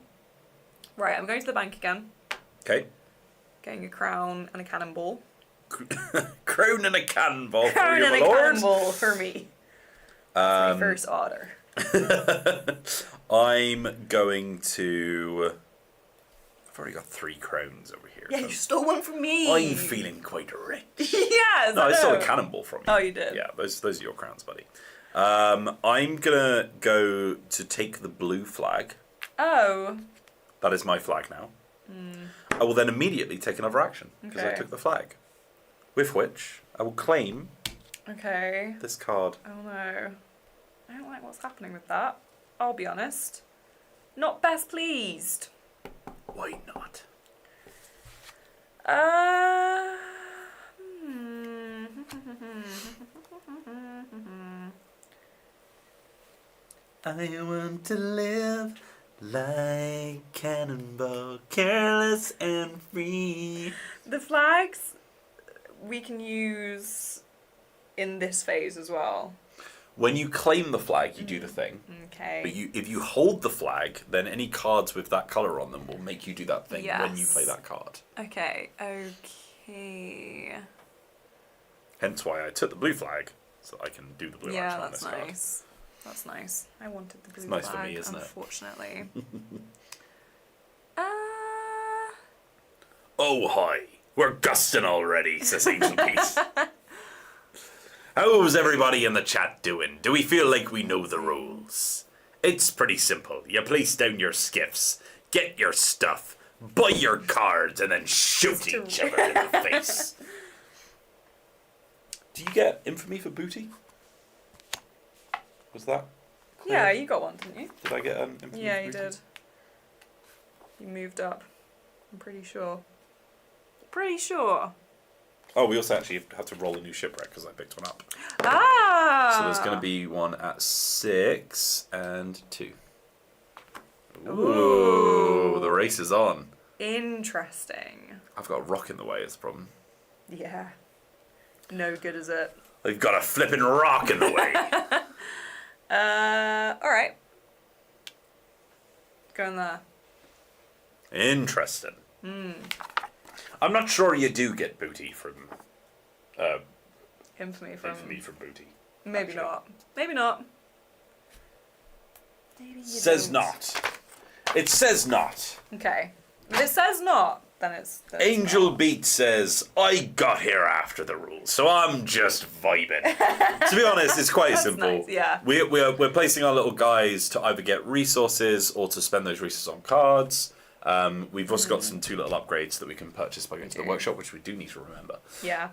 I'm going to the bank again. Okay. Getting a crown and a cannonball. Crown and a cannonball for Crown you, and my a lord. cannonball for me. That's my first order. I'm going to... I've already got 3 crowns over here. Yeah, you stole one from me. I'm feeling quite rich. Yes, No, I stole a cannonball from you. Oh, you did? Yeah, those are your crowns, buddy. I'm gonna go to take the blue flag. Oh. That is my flag now. I will then immediately take another action because I Okay. took the flag. With which I will claim this card. Oh no. I don't like what's happening with that. I'll be honest. Not best pleased. Why not? I want to live like Cannonball, careless and free. The flags we can use in this phase as well. When you claim the flag, you do the thing. Okay. But if you hold the flag, then any cards with that colour on them will make you do that thing when you play that card. Okay. Okay. Hence why I took the blue flag, so I can do the blue action on this that's card. nice. That's nice. I wanted the blue It's nice flag, for me, isn't it? unfortunately. Oh, hi. We're gusting already, says Angel Peace. How's everybody in the chat doing? Do we feel like we know the rules? It's pretty simple. You place down your skiffs, get your stuff, buy your cards, and then shoot each other in the face. Do you get infamy for booty? Was that clear? Yeah, you got one, didn't you? Did I get an infamy Yeah, for you booty? did. You moved up. I'm pretty sure. Pretty sure. Oh, we also actually have to roll a new shipwreck because I picked one up. Ah! So there's going to be one at 6 and 2. Ooh, the race is on. Interesting. I've got a rock in the way, is the problem. Yeah. No good is it. They've got a flipping rock in the way. Alright. Go in there. Interesting. I'm not sure you do get booty from... Infamy from booty. Maybe actually. not. Maybe not. Maybe you Says don't. not. It says not. Okay. If it says not, then it's Angel not. Beat says, I got here after the rules, so I'm just vibing. To be honest, it's quite simple. Nice, yeah. We're placing our little guys to either get resources or to spend those resources on cards. We've also got some 2 little upgrades that we can purchase by going to the workshop, which we do need to remember. Yeah.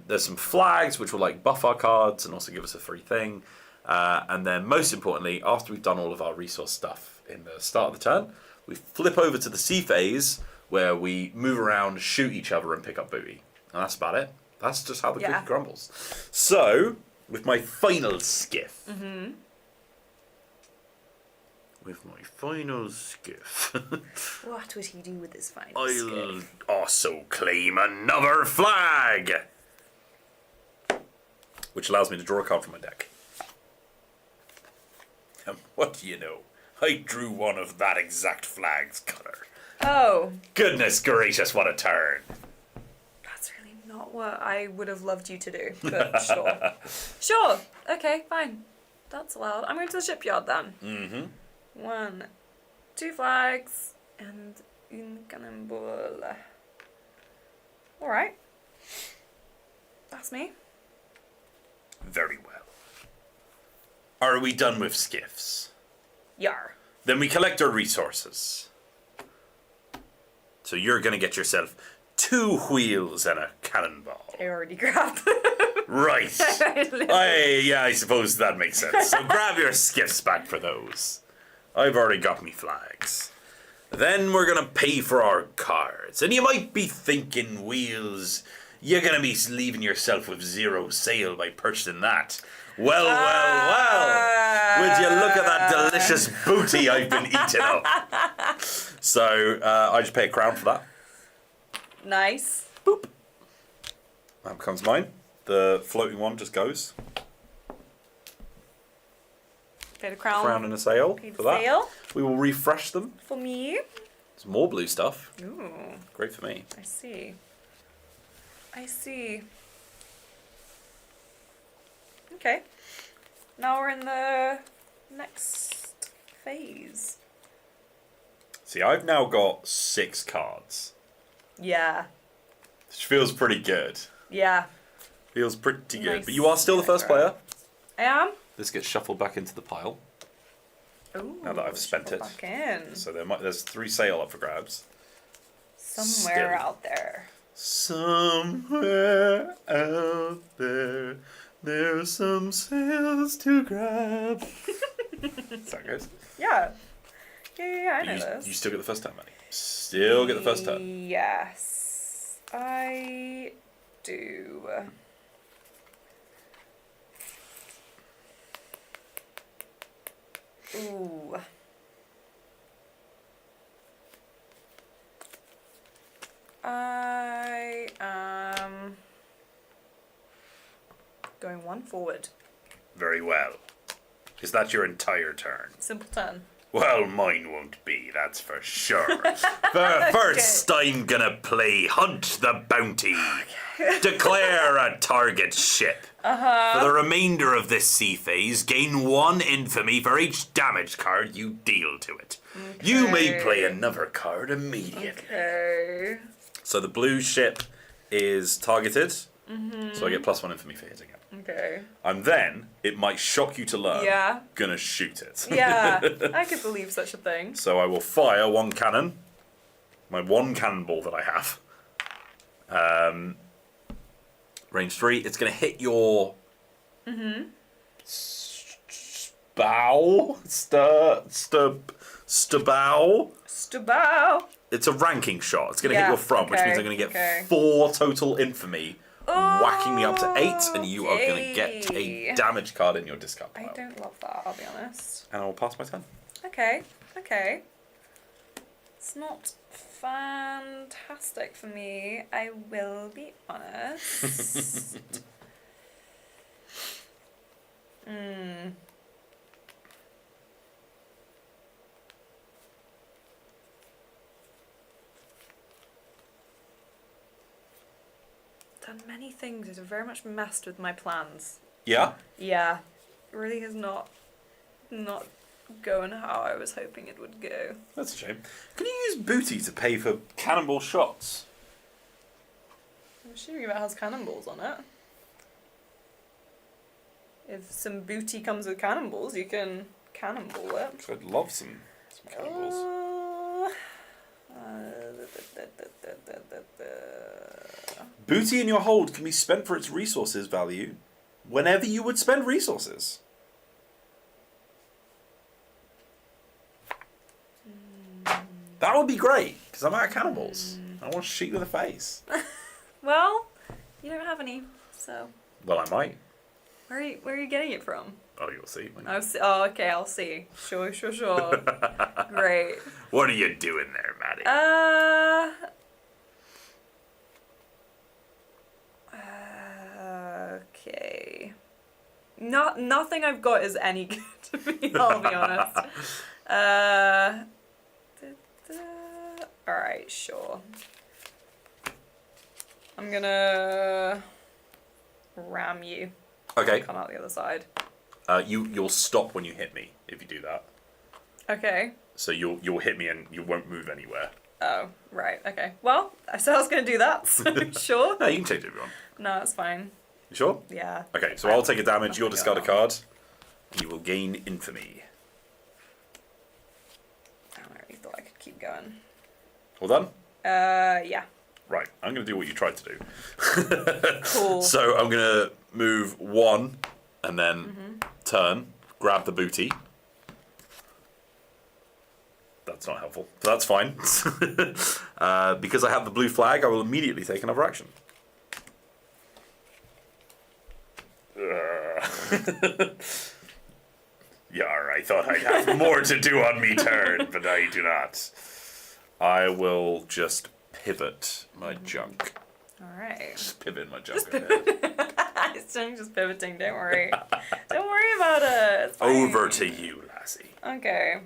There's some flags, which will like buff our cards and also give us a free thing. And then most importantly, after we've done all of our resource stuff in the start of the turn, we flip over to the sea phase where we move around, shoot each other and pick up booty. And that's about it. That's just how the cookie crumbles. So, with my final skiff. With my final skiff. What would he do with his final I'll skiff? also claim another flag. Which allows me to draw a card from my deck. And what do you know? I drew one of that exact flag's colour. Oh. Goodness gracious, what a turn. That's really not what I would have loved you to do, but sure. Sure. Okay, fine. That's allowed. I'm going to the shipyard then. 1, 2 flags, and une cannonball. Alright. That's me. Very well. Are we done with skiffs? Yar. Then we collect our resources. So you're going to get yourself 2 wheels and a cannonball. I already grabbed. Right. I suppose that makes sense. So grab your skiffs back for those. I've already got me flags. Then we're going to pay for our cards. And you might be thinking, Wheels, you're going to be leaving yourself with 0 sale by purchasing that. Well. Would you look at that delicious booty I've been eating up? So I just pay a crown for that. Nice. Boop. That becomes mine. The floating one just goes. Paid a crown. Crown and a sail Paid for that. sail. We will refresh them. For me. Some more blue stuff. Ooh. Great for me. I see. I see. Okay. Now we're in the next phase. See, I've now got 6 cards. Yeah. Which feels pretty good. Yeah. Feels pretty good. Nice. But you are still the first player. I am. This gets shuffled back into the pile. Ooh, Now that I've spent it. back in. So there's 3 sail up for grabs. Somewhere Still. out there. Somewhere out there, there's some sails to grab. Is that good? Yeah. Yeah, I know You this. still get the first turn, Maddie. Still get the first turn. Yes. I do. Ooh. I am going 1 forward. Very well. Is that your entire turn? Simple turn. Well, mine won't be, that's for sure. First, I'm gonna play Hunt the Bounty. Declare a target ship. For the remainder of this sea phase, gain 1 infamy for each damage card you deal to it. Okay. You may play another card immediately. Okay. So the blue ship is targeted, so I get +1 infamy for hitting it. Okay. And then, it might shock you to learn, Yeah. gonna shoot it. Yeah, I could believe such a thing. So I will fire 1 cannon, my 1 cannonball that I have. Range 3, it's gonna hit your bow, bow. Stabao. It's a ranking shot. It's gonna hit your front, which okay, means I'm gonna get okay. 4 total infamy, whacking me up to 8, and you are gonna get Okay. a damage card in your discard pile. I don't love that, I'll be honest. And I will pass my turn. Okay, okay. It's not fantastic for me, I will be honest. Done many things that have very much messed with my plans. Yeah? Yeah, it really is not going how I was hoping it would go. That's a shame. Can you use booty to pay for cannonball shots? I'm assuming it has cannonballs on it. If some booty comes with cannonballs, you can cannonball it. 'Cause I'd love some cannonballs. Booty in your hold can be spent for its resources value whenever you would spend resources. That would be great, because I'm out of cannonballs. I want to shoot you in the face. Well, you don't have any, so. Well, I might. Where are you getting it from? Oh, you'll see. Oh, okay, I'll see. Sure. Great. What are you doing there, Maddie? Okay. Nothing I've got is any good to me, I'll be honest. Alright, sure. I'm gonna ram you. Okay. Come out the other side. You'll stop when you hit me if you do that. Okay. So you'll hit me and you won't move anywhere. Oh, right, okay. Well, I said I was gonna do that, so sure. No, you can change it if you want. No, it's fine. You sure? Yeah. Okay, so I'll take a damage, you'll discard a card. You will gain infamy. I really thought I could keep going. All done? Yeah. Right, I'm going to do what you tried to do. Cool. So I'm going to move 1 and then turn, grab the booty. That's not helpful, but that's fine. Because I have the blue flag, I will immediately take another action. Yar, I thought I'd have more to do on me turn, but I do not. I will just pivot my junk. Alright. Just pivot my junk. It's just pivoting, don't worry. Don't worry about it. It's fine. Over to you, lassie. Okay.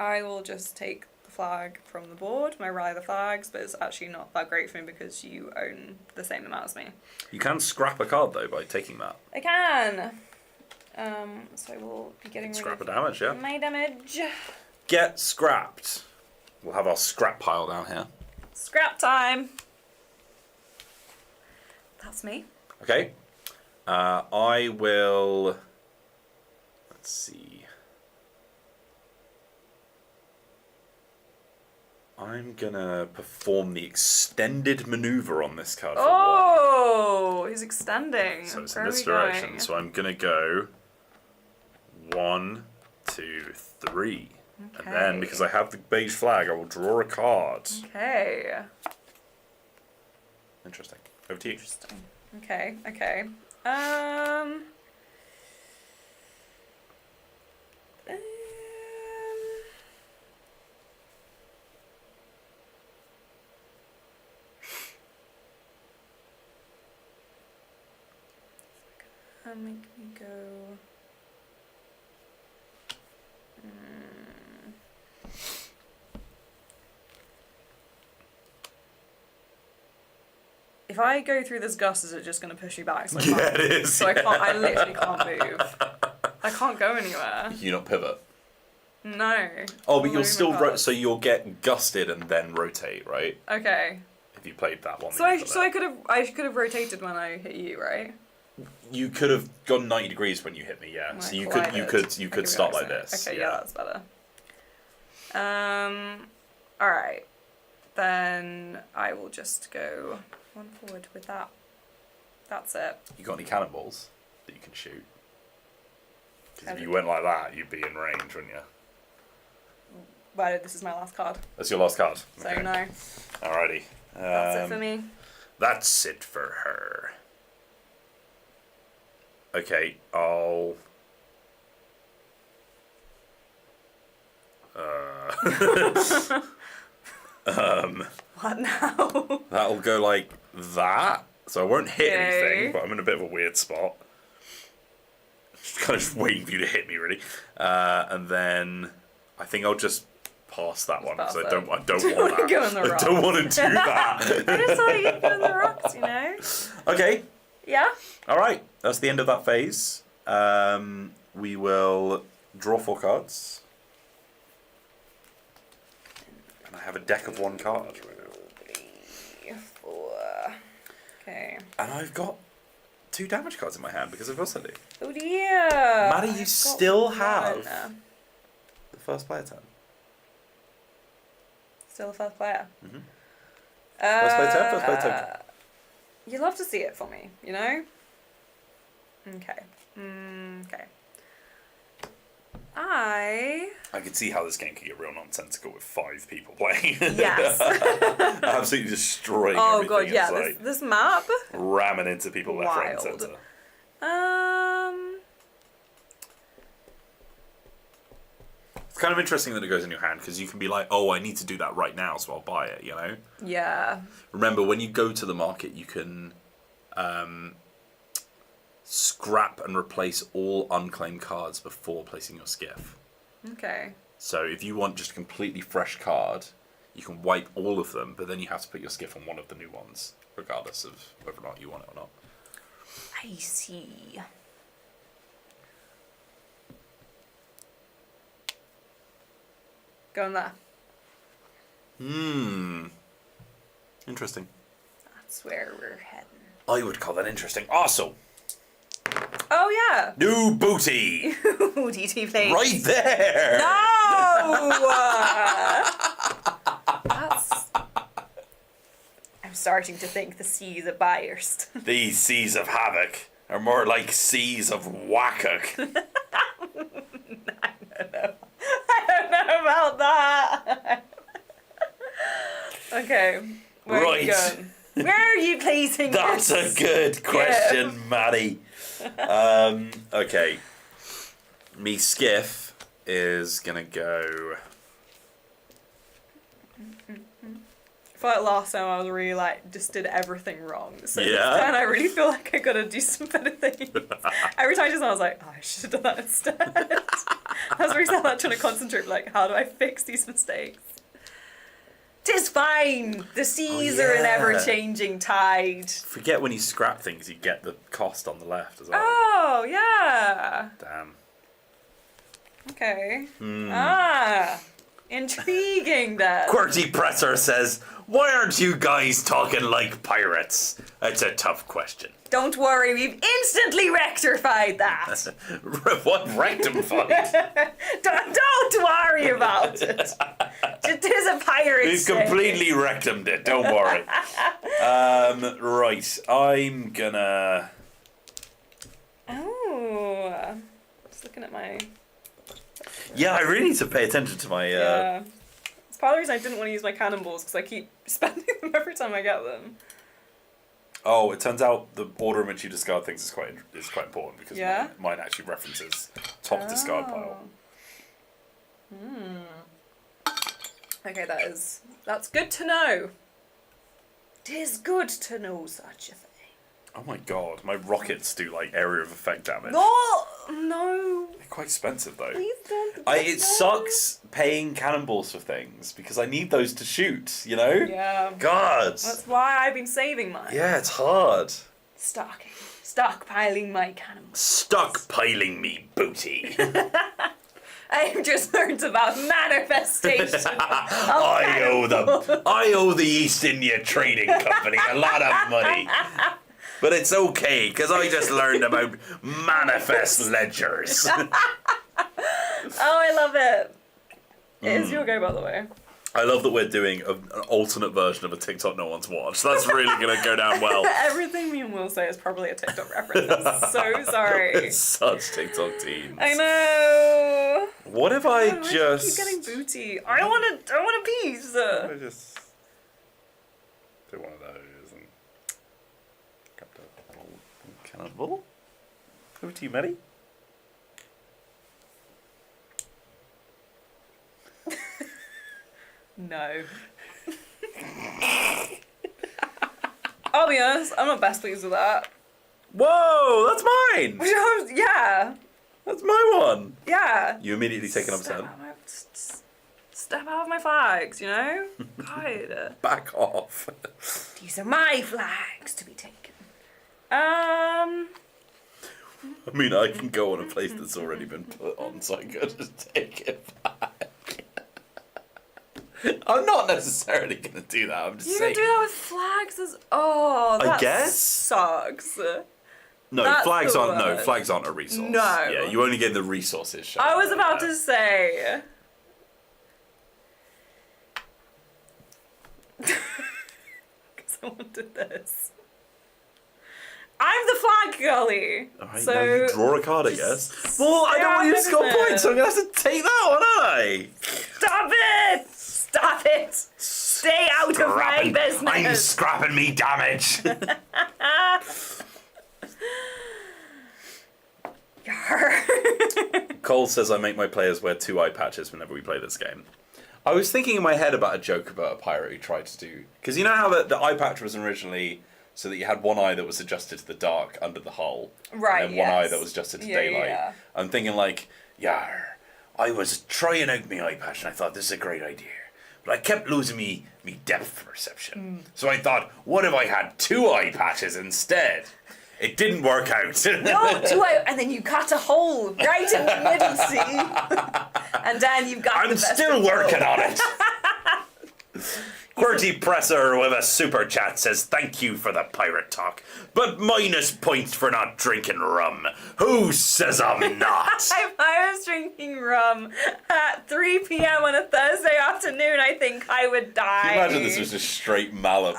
I will just take the flag from the board, my rally the flags, but it's actually not that great for me because you own the same amount as me. You can scrap a card though by taking that. I can! So I will be getting rid Scrap of a damage, yeah. my damage. Get scrapped. We'll have our scrap pile down here. Scrap time! That's me. Okay. I will... Let's see. I'm gonna perform the extended maneuver on this card for 1. Oh, he's extending. So it's Where in are this we direction. going? So I'm gonna go 1, 2, 3. Okay. And then, because I have the beige flag, I will draw a card. Okay. Interesting. Over to you. Interesting. Okay, okay. Make me go. If I go through this gust, is it just going to push me back? So I can't, It is. So I can't. I literally can't move. I can't go anywhere. You not pivot. No. Oh, but I'm you'll still moving fast. so you'll get gusted and then rotate, right? Okay. If you played that one. So I could have rotated when I hit you, right? You could have gone 90 degrees when you hit me, yeah. When So I you collided. could start like this. Okay, yeah, that's better. All right. Then I will just go 1 forward with that. That's it. You got any cannonballs that you can shoot? Because if you went like that, you'd be in range, wouldn't you? Well, this is my last card. That's your last card. So Okay. no. Alrighty. That's it for me. That's it for her. Okay, I'll... What now? That'll go like that. So I won't hit Okay. anything, but I'm in a bit of a weird spot. Just kind of just waiting for you to hit me, really. And then I think I'll just pass that one because pass I don't it. want that. Go in the I rocks. don't want to do that. I just thought you'd go in the rocks, you know? Okay. Yeah? All right. That's the end of that phase. We will draw 4 cards. And I have a deck of 1 card right now. 3, 4. Okay. And I've got 2 damage cards in my hand because of course I do. Oh dear. Maddie, you I've got still have one. the first player turn. Still the first player. Mhm. First player turn. You love to see it for me, you know? Okay. Okay. I could see how this game could get real nonsensical with 5 people playing. Yes. Absolutely destroying Oh everything. god, yeah. It's like This map. ramming into people left, right, and Wild. centre. It's kind of interesting that it goes in your hand because you can be like, oh, I need to do that right now, so I'll buy it, you know? Yeah. Remember, when you go to the market, you can scrap and replace all unclaimed cards before placing your skiff. Okay. So if you want just a completely fresh card, you can wipe all of them, but then you have to put your skiff on one of the new ones, regardless of whether or not you want it or not. I see. Go in there. Interesting. That's where we're heading. I would call that interesting. Also, Oh, yeah. New booty. DT, please. Right there. No! That's... I'm starting to think the seas are biased. These Seas of Havoc are more like Seas of Wackok. I don't know about that. Okay. Where are you Right. going? Where are you placing That's this? a good question, Maddie. Okay. Me skiff is gonna go. I feel like last time I was really like, just did everything wrong. So this Yeah. time I really feel like I gotta do some better things. Every time I just I was like, oh, I should have done that instead. I was really like trying to concentrate, like, how do I fix these mistakes? 'Tis fine. The seas are an yeah. ever-changing tide. Forget when you scrap things, you get the cost on the left as well. Oh, yeah. Damn. Okay. Ah, intriguing then. QWERTY Presser says, "Why aren't you guys talking like pirates?" It's a tough question. Don't worry, we've instantly rectified that. What rectified? Don't worry about it. It is a pirate. We've completely rectimed it. Don't worry. Right. I'm gonna. Oh, just looking at my. Yeah, I really need to pay attention to my. Yeah. It's part of the reason I didn't want to use my cannonballs because I keep spending them every time I get them. Oh, it turns out the order in which you discard things is quite important because Yeah? mine actually references top discard pile. Okay, that's good to know. It is good to know such a thing. Oh my god, my rockets do like area of effect damage. No. They're quite expensive though. Please don't. It sucks paying cannonballs for things because I need those to shoot, you know? Yeah. God. That's why I've been saving mine. Yeah, it's hard. Stockpiling my cannonballs. Stockpiling me booty. I've just learned about manifestation. I owe the East India Trading Company a lot of money. But it's okay, because I just learned about manifest ledgers. Oh, I love it. It is your go, by the way. I love that we're doing an alternate version of a TikTok no one's watched. That's really going to go down well. Everything me and Will say is probably a TikTok reference. I'm so sorry. It's such TikTok teens. I know. What if I Oh, just... I keep getting booty. I want a piece. I just do one of those and grab the little cannonball. Over to you, Maddie. No. I'll be honest, I'm not best pleased with that. Whoa, that's mine! Yeah. That's my one. Yeah. You immediately take an upset. Step out of my flags, you know? God. Back off. These are my flags to be taken. I mean, I can go on a place that's already been put on, so I could just take it back. I'm not necessarily going to do that. I'm just You saying. can do that with flags as... Oh, that I guess? sucks. No, That's flags the aren't. No, word. flags aren't a resource. No. Yeah, you only get the resources. Shown I was there, about yeah. to say... Because I wanted this. I'm the flag girly. Alright, so now you draw a card, I guess. Well, I stay don't want out you to of score business. points, so I'm going to have to take that one, aren't I? Stop it! Stop it! Stay out of my business! I'm scrapping me damage. Cole says I make my players wear 2 eye patches whenever we play this game. I was thinking in my head about a joke about a pirate who tried to do... Because you know how the eye patch was originally so that you had one eye that was adjusted to the dark under the hull. Right, And then one eye that was adjusted to daylight. Yeah. I'm thinking like, I was trying out my eye patch and I thought this is a great idea. But I kept losing me depth perception. So I thought, what if I had 2 eye patches instead? It didn't work out. No, 2 eye, and then you cut a hole right in the middle, see? And then you've got I'm the best still of working both. on it. QWERTY Presser with a super chat says, thank you for the pirate talk, but minus points for not drinking rum. Who says I'm not? If I was drinking rum at 3 p.m. on a Thursday afternoon, I think I would die. Can you imagine this was just straight Malibu?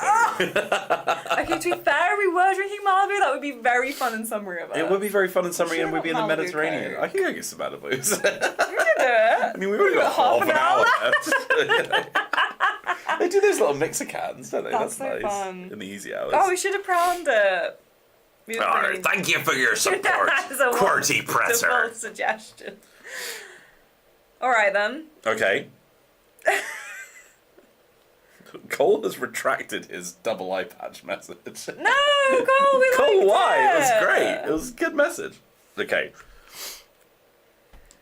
Okay, to be fair, we were drinking Malibu. That would be very fun in summary of it. It would be very fun in summer, and we'd be in the Malibu Mediterranean. Coke. I think I get some Malibus. We can do it. I mean, we've only got half an hour left. They do those little mixer cans, don't they? That's so nice. fun. In the easy hours. Oh, we should have crowned it. Thank you for your support, QWERTY Presser. Default suggestion. Alright then. Okay. Cole has retracted his double eye patch message. No, Cole, we Cole, liked why? it. It was great. It was a good message. Okay.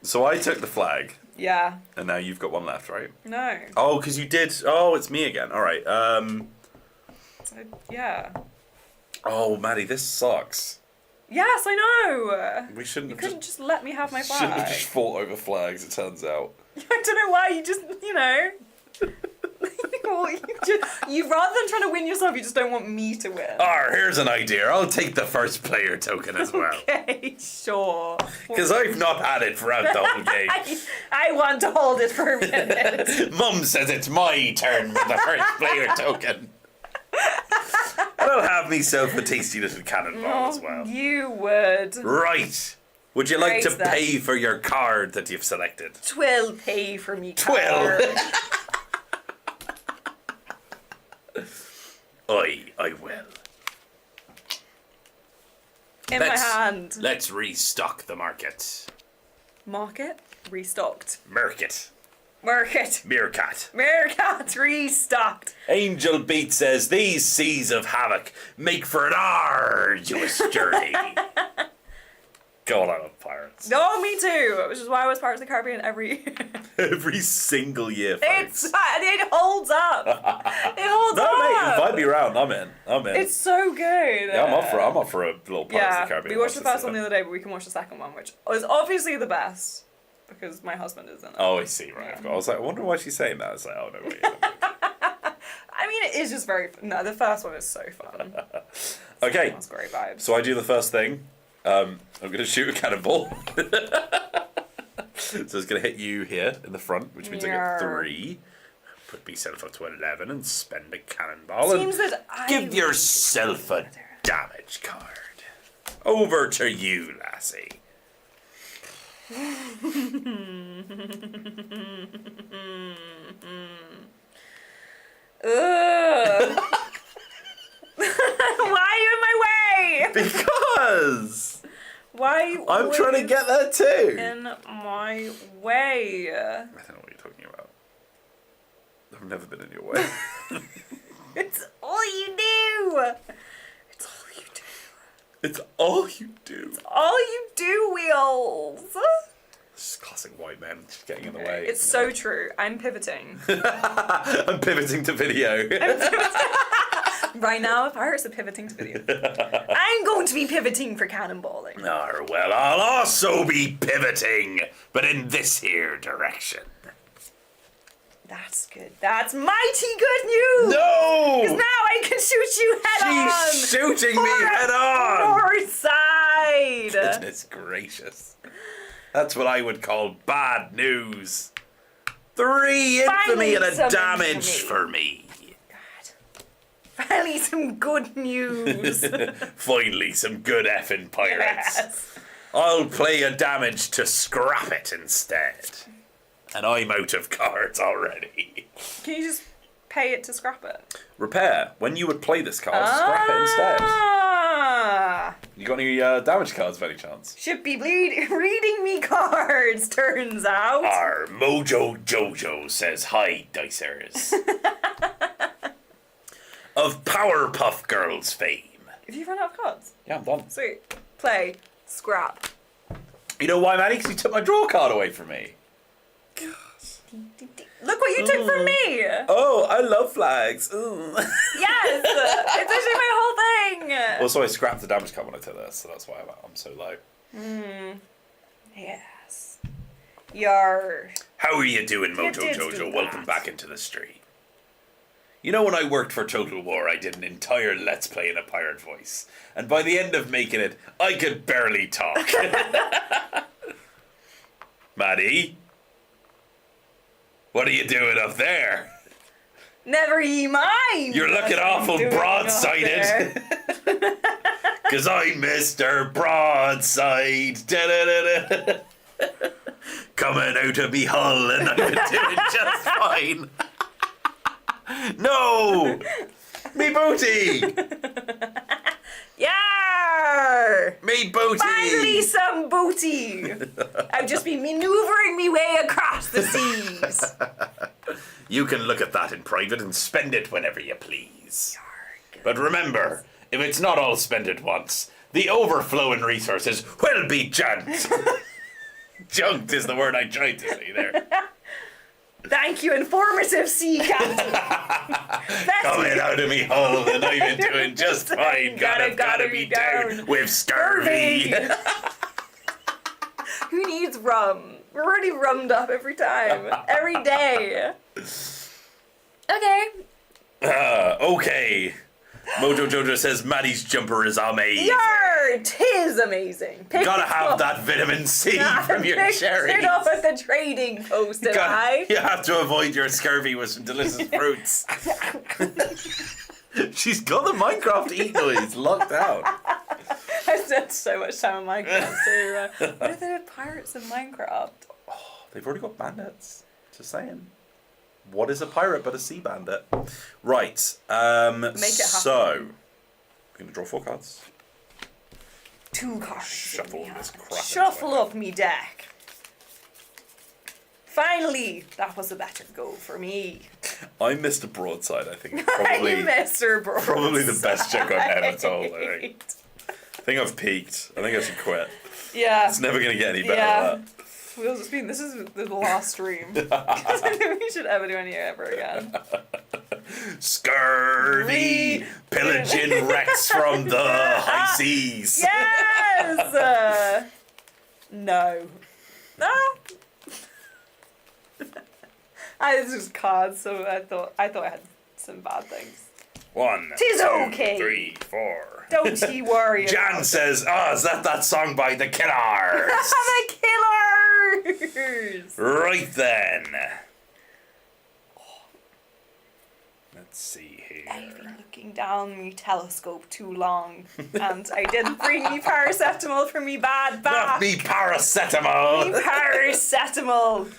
So I took the flag. Yeah. And now you've got one left, right? No. Oh, because you did. Oh, it's me again. All right. So, yeah. Oh, Maddie, this sucks. Yes, I know. We shouldn't. You have couldn't just let me have my Shouldn't have flag. just fought over flags. It turns out. I don't know why. You just, you know. You rather than trying to win yourself, you just don't want me to win. Here's an idea. I'll take the first player token as well. Okay, sure. Because I've not had it throughout the whole game. I want to hold it for a minute. Mum says it's my turn with the first player token. And I'll have myself a tasty little cannonball as well. You would. Right. Would you like Great to pay for your card that you've selected? Twill pay for me. Twill. I will. In my hand. Let's restock the market. Market restocked. Market. Market. Meerkat. Meerkat restocked. Angel Beat says, these Seas of Havoc make for an arduous journey. God, I love pirates. No, me too. Which is why I was Pirates of the Caribbean every year. Every single year, folks. It holds up. It holds up. No, mate, invite me around. I'm in. It's so good. Yeah, I'm up for a little Pirates of the Caribbean. We watched the first one the other day, but we can watch the second one, which is obviously the best because my husband is in it. Oh, I see. Right. Yeah. I was like, I wonder why she's saying that. It's like, oh no, wait. I mean, it is just very fun. No, the first one is so fun. Okay. That's great vibes. So I do the first thing. I'm going to shoot a cannonball. So it's going to hit you here in the front, which means I get 3. Put myself up to 11 and spend a cannonball. Seems that give yourself a damage card. Over to you, lassie. Ugh. Why are you in my way? Because why? I'm trying to get there too. In my way. I don't know what you're talking about. I've never been in your way. It's all you do. It's all you do. It's all you do. It's all you do, Wheels. This is classic white men just getting in the way. It's so true. I'm pivoting. I'm pivoting to video. Right now, pirates are pivoting to video. I'm going to be pivoting for cannonballing. Well, I'll also be pivoting, but in this here direction. That's good. That's mighty good news! No! Because now I can shoot you head on! She's shooting me head on! North side! Goodness gracious. That's what I would call bad news. 3 infamy and a damage for me. Finally, some good news. Finally, some good effing pirates. Yes. I'll play a damage to scrap it instead. And I'm out of cards already. Can you just pay it to scrap it? Repair. When you would play this card, scrap it instead. You got any damage cards by any chance? Should be reading me cards, turns out. Our Mojo Jojo says, hi, Dicers. Of Powerpuff Girls fame. Have you run out of cards? Yeah, I'm done. Sweet. Play. Scrap. You know why, Maddie? Because you took my draw card away from me. God. Look what you took from me! Oh, I love flags. Yes! It's actually my whole thing! Also, I scrapped the damage card when I took this, so that's why I'm so low. Yes. Yar. How are you doing, Mojo Jojo? Welcome back into the stream. You know, when I worked for Total War, I did an entire Let's Play in a pirate voice. And by the end of making it, I could barely talk. Maddie? What are you doing up there? Never ye mind. You're looking awful broadsided. Because I'm Mr. Broadside. Da-da-da-da. Coming out of me hull and I've been doing just fine. No! Me booty! Yar! Me booty! Finally some booty! I've just been manoeuvring me way across the seas. You can look at that in private and spend it whenever you please. But remember, if it's not all spent at once, the overflowing resources will be junked. Junked is the word I tried to say there. Thank you, informative sea captain. Coming out of me hull and I've been doing just fine. Gotta be down with scurvy. Who needs rum? We're already rummed up every time. Every day. Okay. Okay. Mojo Jojo says Maddie's jumper is amazing. Yar! 'Tis amazing. Gotta have that vitamin C from your cherries. Pick it up at the trading post, You have to avoid your scurvy with some delicious fruits. She's got the Minecraft eat noise locked out. I spent so much time in Minecraft too. What if they did pirates in Minecraft? Oh, they've already got bandits. Just saying. What is a pirate but a sea bandit? Right. Make it happen. So, I'm going to draw 4 cards. 2 cards. Shuffle this crap. Shuffle up me deck. Finally, that was a better go for me. I'm Mr. Broadside, I think. I'm Mr. Broadside. Probably the best joke I've ever told, I think. I think I've peaked. I think I should quit. Yeah. It's never going to get any better than that. This is the last stream. I don't think we should ever do any ever again. Scurvy, pillaging wrecks from the high seas. Yes! No. This was cards, so I thought I had some bad things. 1, 'Tis 2, okay. 3, 4. Don't ye worry. Jan says, is that song by The Killers? The Killers! Right then. Let's see here. I've been looking down my telescope too long, and I didn't bring me paracetamol for me bad back. Not me paracetamol. Me paracetamol.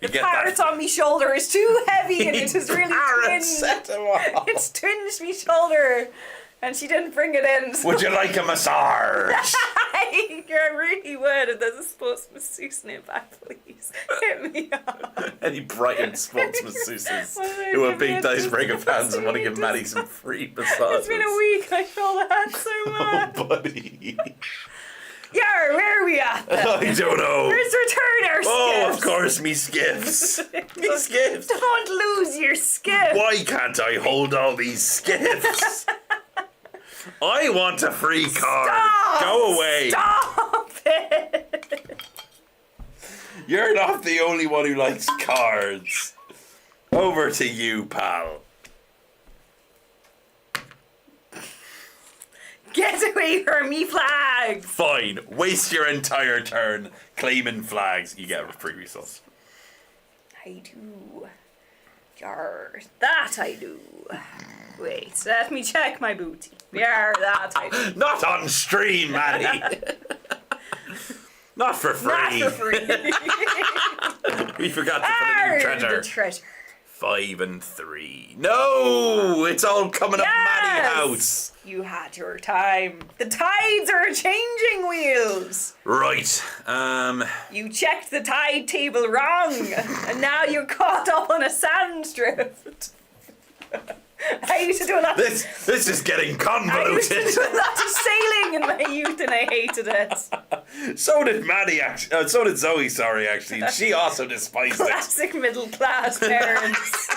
You The get parrot that? on me shoulder is too heavy and it has really twinged. Paracetamol. It's twinged me shoulder and she didn't bring it in. So Would you like a massage? I really would. If there's a sports masseuse nearby, please hit me up. Any Brighton sports masseuses Why don't who I are give big me a Dicebreaker just- fans and want to give just- Maddie some free massages. It's been a week. My shoulder hurts so much. Oh, buddy. Yar, where are we at then? I don't know. Where's return our Oh, skiffs? of course, me skiffs. Me skiffs. Don't lose your skiff. Why can't I hold all these skiffs? I want a free card. Stop! Go away. Stop it. You're not the only one who likes cards. Over to you, pal. Get away from me, flags. Fine. Waste your entire turn claiming flags. You get a free resource. I do. Yar, that I do. Wait, let me check my booty. Yar, that I do. Not on stream, Maddie. Not for free. Not for free. We forgot to put a new treasure. The treasure. 5 and 3. No! It's all coming up Maddie house. You had your time. The tides are changing, Wheels. Right. You checked the tide table wrong, and now you're caught up on a sand drift. I used to do a lot. This is getting I used to convoluted. do a lot of sailing in my youth, and I hated it. So did Maddie, actually. So did Zoe, sorry, actually. And she also despised it. Classic middle class parents.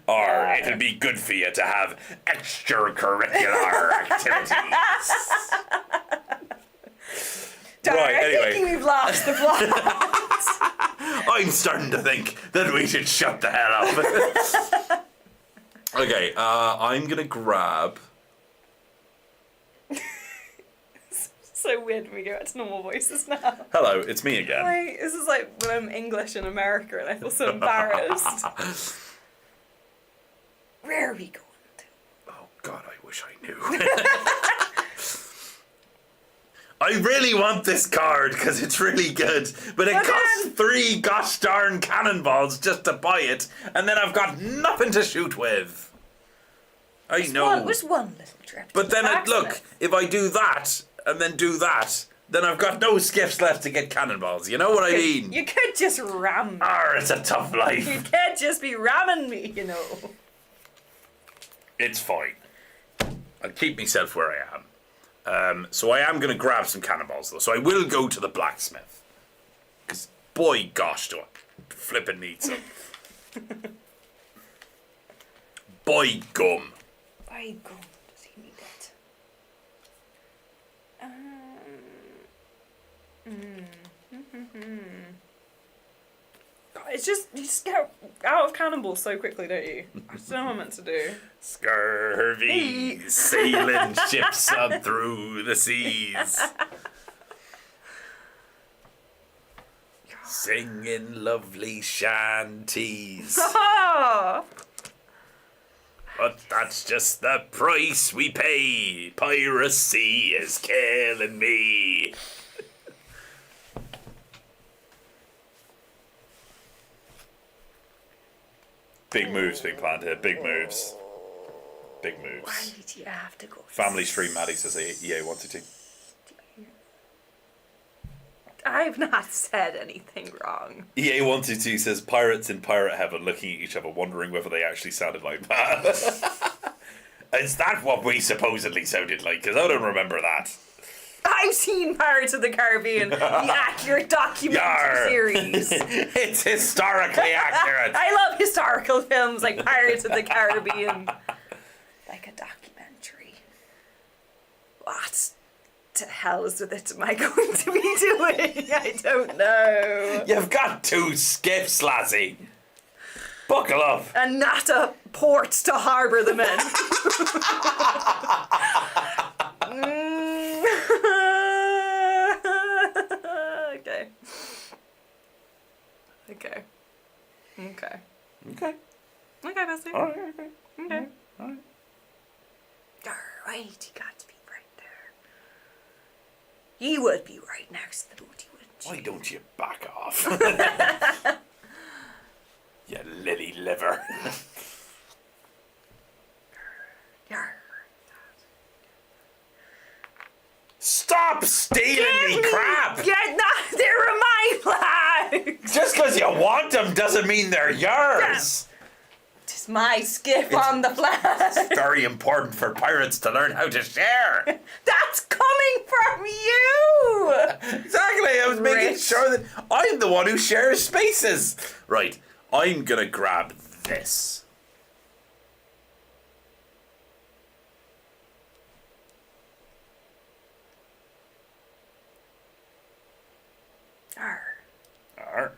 Or it'll be good for you to have extracurricular activities. Darn, Right, I'm anyway. thinking we've lost the plot. I'm starting to think that we should shut the hell up. Okay, I'm gonna grab... So weird when we go back to normal voices now. Hello, it's me again. Hi, this is like when I'm English in America and I feel so embarrassed. Where are we going to? Oh God, I wish I knew. I really want this card because it's really good, but it costs 3 gosh darn cannonballs just to buy it, and then I've got nothing to shoot with. I know. Just one little trip. But then, look, if I do that, and then do that, then I've got no skiffs left to get cannonballs. You know what I mean? You could just ram me. It's a tough life. You can't just be ramming me, you know. It's fine. I'll keep myself where I am. So I am going to grab some cannonballs, though. So I will go to the blacksmith. Because, boy, gosh, do I flippin' need some. By gum. By gum, does he need it? It's just, you just get out of cannonballs so quickly, don't you? I don't know what I'm meant to do. Scurvy, sailing ships on through the seas. Singing lovely shanties. But that's just the price we pay. Piracy is killing me. Big moves being planned here. Big moves. Big moves. Why did you have to go? Family stream Maddie says EA wanted to. I've not said anything wrong. EA wanted to says pirates in pirate heaven looking at each other wondering whether they actually sounded like that. Is that what we supposedly sounded like? Because I don't remember that. I've seen Pirates of the Caribbean, the accurate documentary series. It's historically accurate. I love historical films like Pirates of the Caribbean. Like a documentary. What the hell is with it am I going to be doing? I don't know. You've got 2 skiffs, lassie. Buckle up. And not a port to harbour them in. Okay. Okay. Okay. Okay. Okay, Bessie. Alright, okay. Okay. Alright. Right, you got to be right there. You would be right next to the booty, wouldn't you? Why don't you back off? You lily liver. Yarr. Stop stealing me crap! Yeah, no, they're my flags! Just because you want them doesn't mean they're yours. It's my skiff on the flag. It's very important for pirates to learn how to share. That's coming from you! Exactly, I was making sure that I'm the one who shares spaces. Right, I'm gonna grab this. Arr. Arr.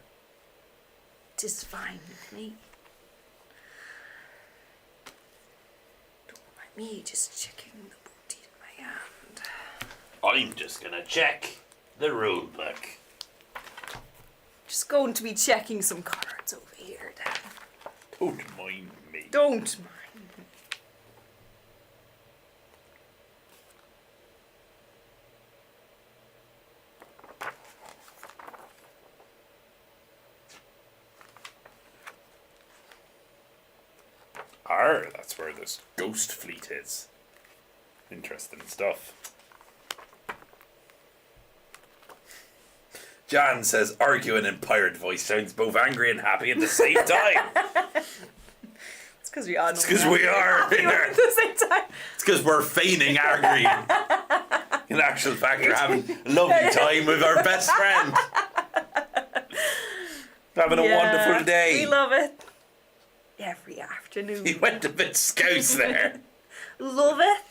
'Tis fine with me. Don't mind me just checking the booty in my hand. I'm just gonna check the rule book. Just going to be checking some cards over here then. Don't mind me. Don't mind. Arr, that's where this ghost fleet is. Interesting stuff. Jan says arguing in pirate voice sounds both angry and happy at the same time. It's because we are. It's because we are. At the same time. It's because we're feigning arguing. In actual fact, we're having a lovely time with our best friend. Having a wonderful day. We love it. Every afternoon. He went a bit scouse there. Love it.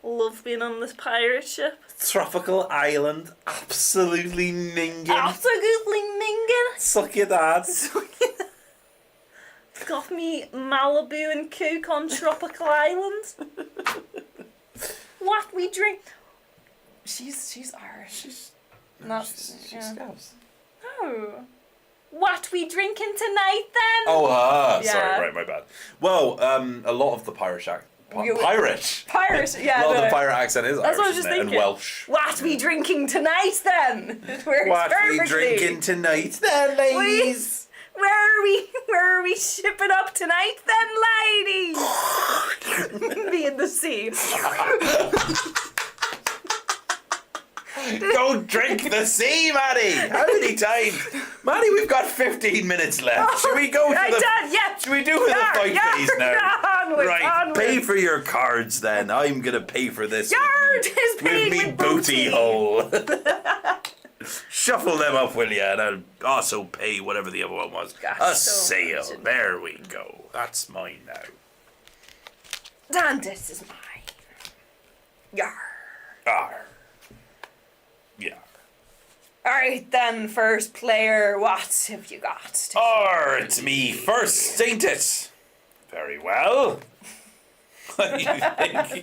Love being on this pirate ship. Tropical island, absolutely minging. Absolutely minging. Suck your dad. Got me Malibu and Cook on Tropical Island. What we drink? She's Irish. She's Yeah. Scouse. No. What we drinking tonight then? Oh, Yeah. sorry, right, my bad. Well, a lot of the Pirate. Pirate, yeah. A lot of no. the pirate accent is That's Irish, what I was just isn't it? And thinking. Welsh. What we drinking tonight then? It works What perfectly. we drinking tonight then, ladies? Where are we shipping up tonight then, ladies? Me in the sea. Go drink the sea, Maddie! How many times? Maddie, we've got 15 minutes left. Should we go to Right, the... done, yeah. Should we do the fight phase now? Onward, Right, onward. pay for your cards then. I'm gonna pay for this. Yard is paid with me with booty hole. Shuffle them up, will ya? And I'll also pay whatever the other one was. Gosh, A so sail. much. There we go. That's mine now. And this is mine. Yar. Arr. Yeah. Alright then, first player, what have you got? Arr, it's me first, ain't it? Very well. What do you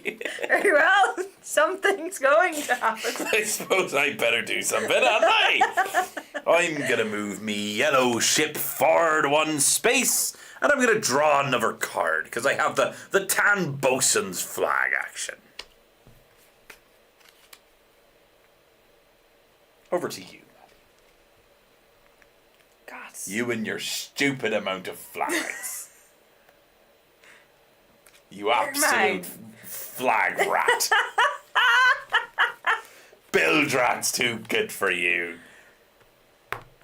think? Very well, something's going to happen. I suppose I better do something, hadn't I? I'm gonna move me yellow ship forward one space, and I'm gonna draw another card, because I have the tan bosun's flag action. Over to you, Maddie. God. You and your stupid amount of flags. You absolute flag rat. Bildrat's too good for you.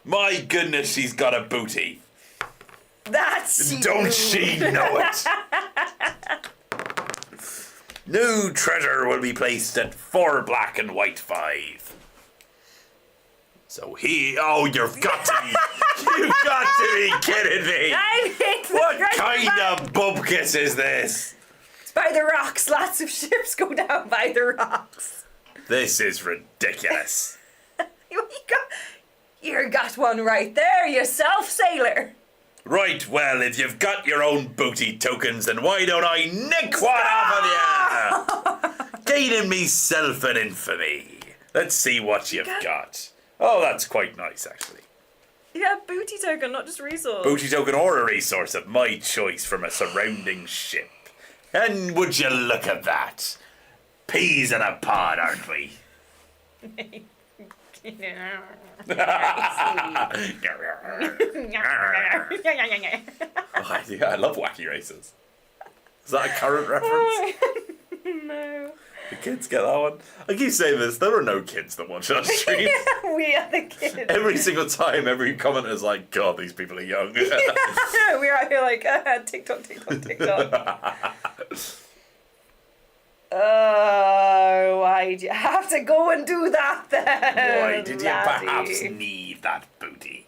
My goodness, she's got a booty. That's Don't you. she know it? New treasure will be placed at 4 black and white 5. So oh, you've got to be, you've got to be kidding me. I think the What treasure kind map- of bupkis is this? It's by the rocks. Lots of ships go down by the rocks. This is ridiculous. You got one right there yourself, sailor. Right, well, if you've got your own booty tokens, then why don't I nick one off of you? Gaining myself an infamy. Let's see what you've got. Oh, that's quite nice, actually. Yeah, booty token, not just resource. Booty token or a resource of my choice from a surrounding ship. And would you look at that? Peas in a pod, aren't we? I love wacky races. Is that a current reference? No. The kids get that one. I keep saying this, there are no kids that watch our stream. We are the kids. Every single time, every commenter's like, God, these people are young. We're out here like, TikTok. Oh, why'd you have to go and do that then? Why did you laddie? perhaps need that booty?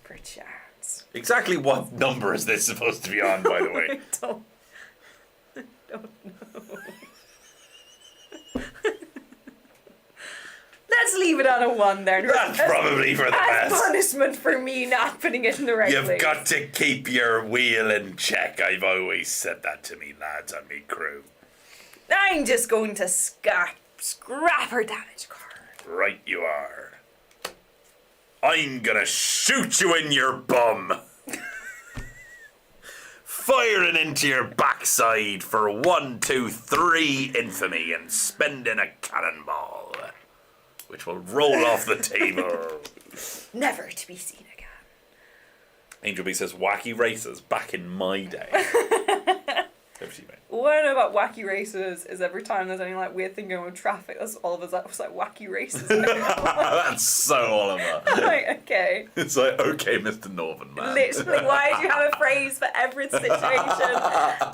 Perchance. Exactly what number is this supposed to be on, by the way? I don't know. Let's leave it on a 1 then. That's probably for the As best. punishment for me not putting it in the right You've place. got to keep your wheel in check. I've always said that to me lads on me crew. I'm just going to scrap her damage card. Right you are. I'm gonna shoot you in your bum. Firing into your backside for 1, 2, 3 infamy and spending a cannonball, which will roll off the table. Never to be seen again. Angel B says, wacky races back in my day. Over to you, mate. What I know about wacky races is every time there's any like weird thing going with traffic, that's all of us like wacky races. That's so Oliver. I'm like, okay. It's like, okay, Mr. Northern Man. Literally, why do you have a phrase for every situation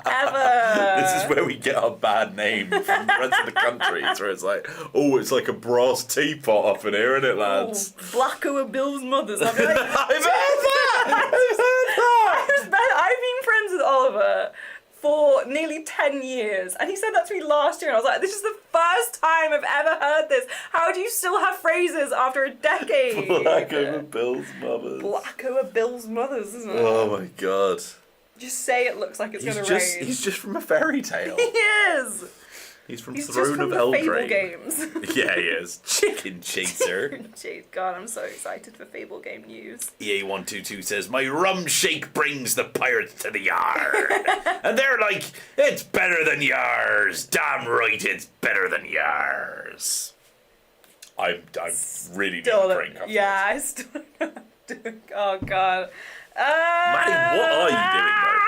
ever? This is where we get our bad name from the rest of the country. It's where it's like, oh, it's like a brass teapot up in here, isn't it, lads? Oh, Blacko and Bill's mothers. I'd be like, I've heard that! I've heard that! I've been friends with Oliver for nearly 10 years. And he said that to me last year, and I was like, this is the first time I've ever heard this. How do you still have phrases after a decade? Black over Bill's mothers. Black over Bill's mothers, isn't it? Oh my god. Just say it looks like it's going to rain. He's just from a fairy tale. He is! He's from He's Throne just from of the Fable Eldraine. games. Yeah, he is. Chicken Chaser. Jeez, God, I'm so excited for Fable game news. EA122 says, my rum shake brings the pirates to the yard. And they're like, it's better than yours. Damn right it's better than yours. I'm really need a drink after Yeah, I still Oh, God. Maddie, what are you doing, though?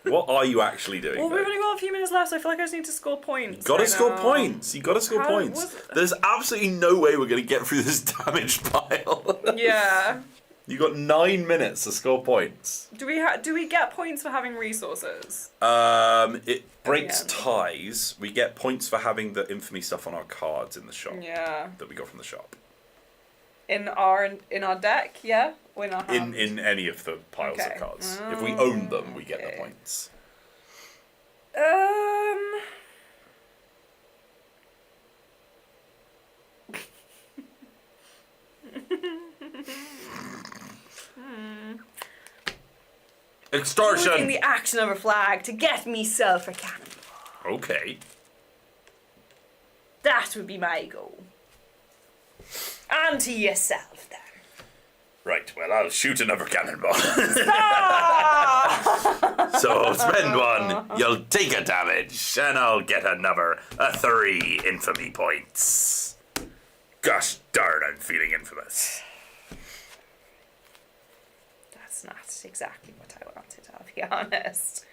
What are you actually doing? Well, though? we've only got a few minutes left, so I feel like I just need to score points. Gotta right score now. points. You gotta score How points. was it? There's absolutely no way we're gonna get through this damage pile. Yeah. You got 9 minutes to score points. Do we get points for having resources? It breaks end. ties. We get points for having the infamy stuff on our cards in the shop. Yeah. That we got from the shop. In our deck, yeah? Or in our hand? In any of the piles Okay. of cards. If we own them, we get the Okay. points. Extortion! Using the action of a flag to get myself a cannon. Okay. That would be my goal. And to yourself, then. Right, well, I'll shoot another cannonball. Ah! So, spend one, you'll take a damage, and I'll get another, 3 infamy points. Gosh darn, I'm feeling infamous. That's not exactly what I wanted, I'll be honest.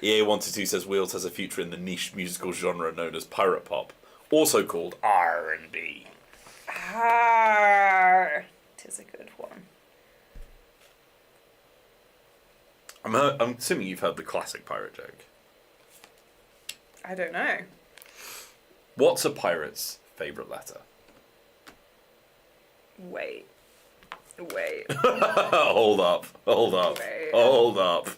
EA122 says Wheels has a future in the niche musical genre known as pirate pop, also called R&B. Ah, tis a good one. I'm assuming you've heard the classic pirate joke. I don't know. What's a pirate's favourite letter? Wait. Hold up. Wait. Hold up.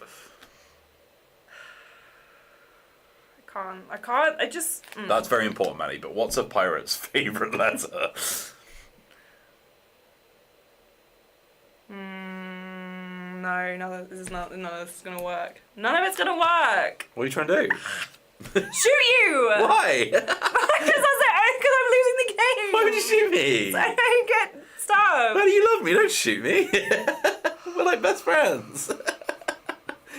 I can't, I just... That's very important, Maddie, but what's a pirate's favourite letter? No, this is not, none of this is gonna work. None of it's gonna work! What are you trying to do? Shoot you! Why? Because I'm losing the game! Why would you shoot me? I don't get stabbed! Maddie, you love me, don't shoot me. We're like best friends.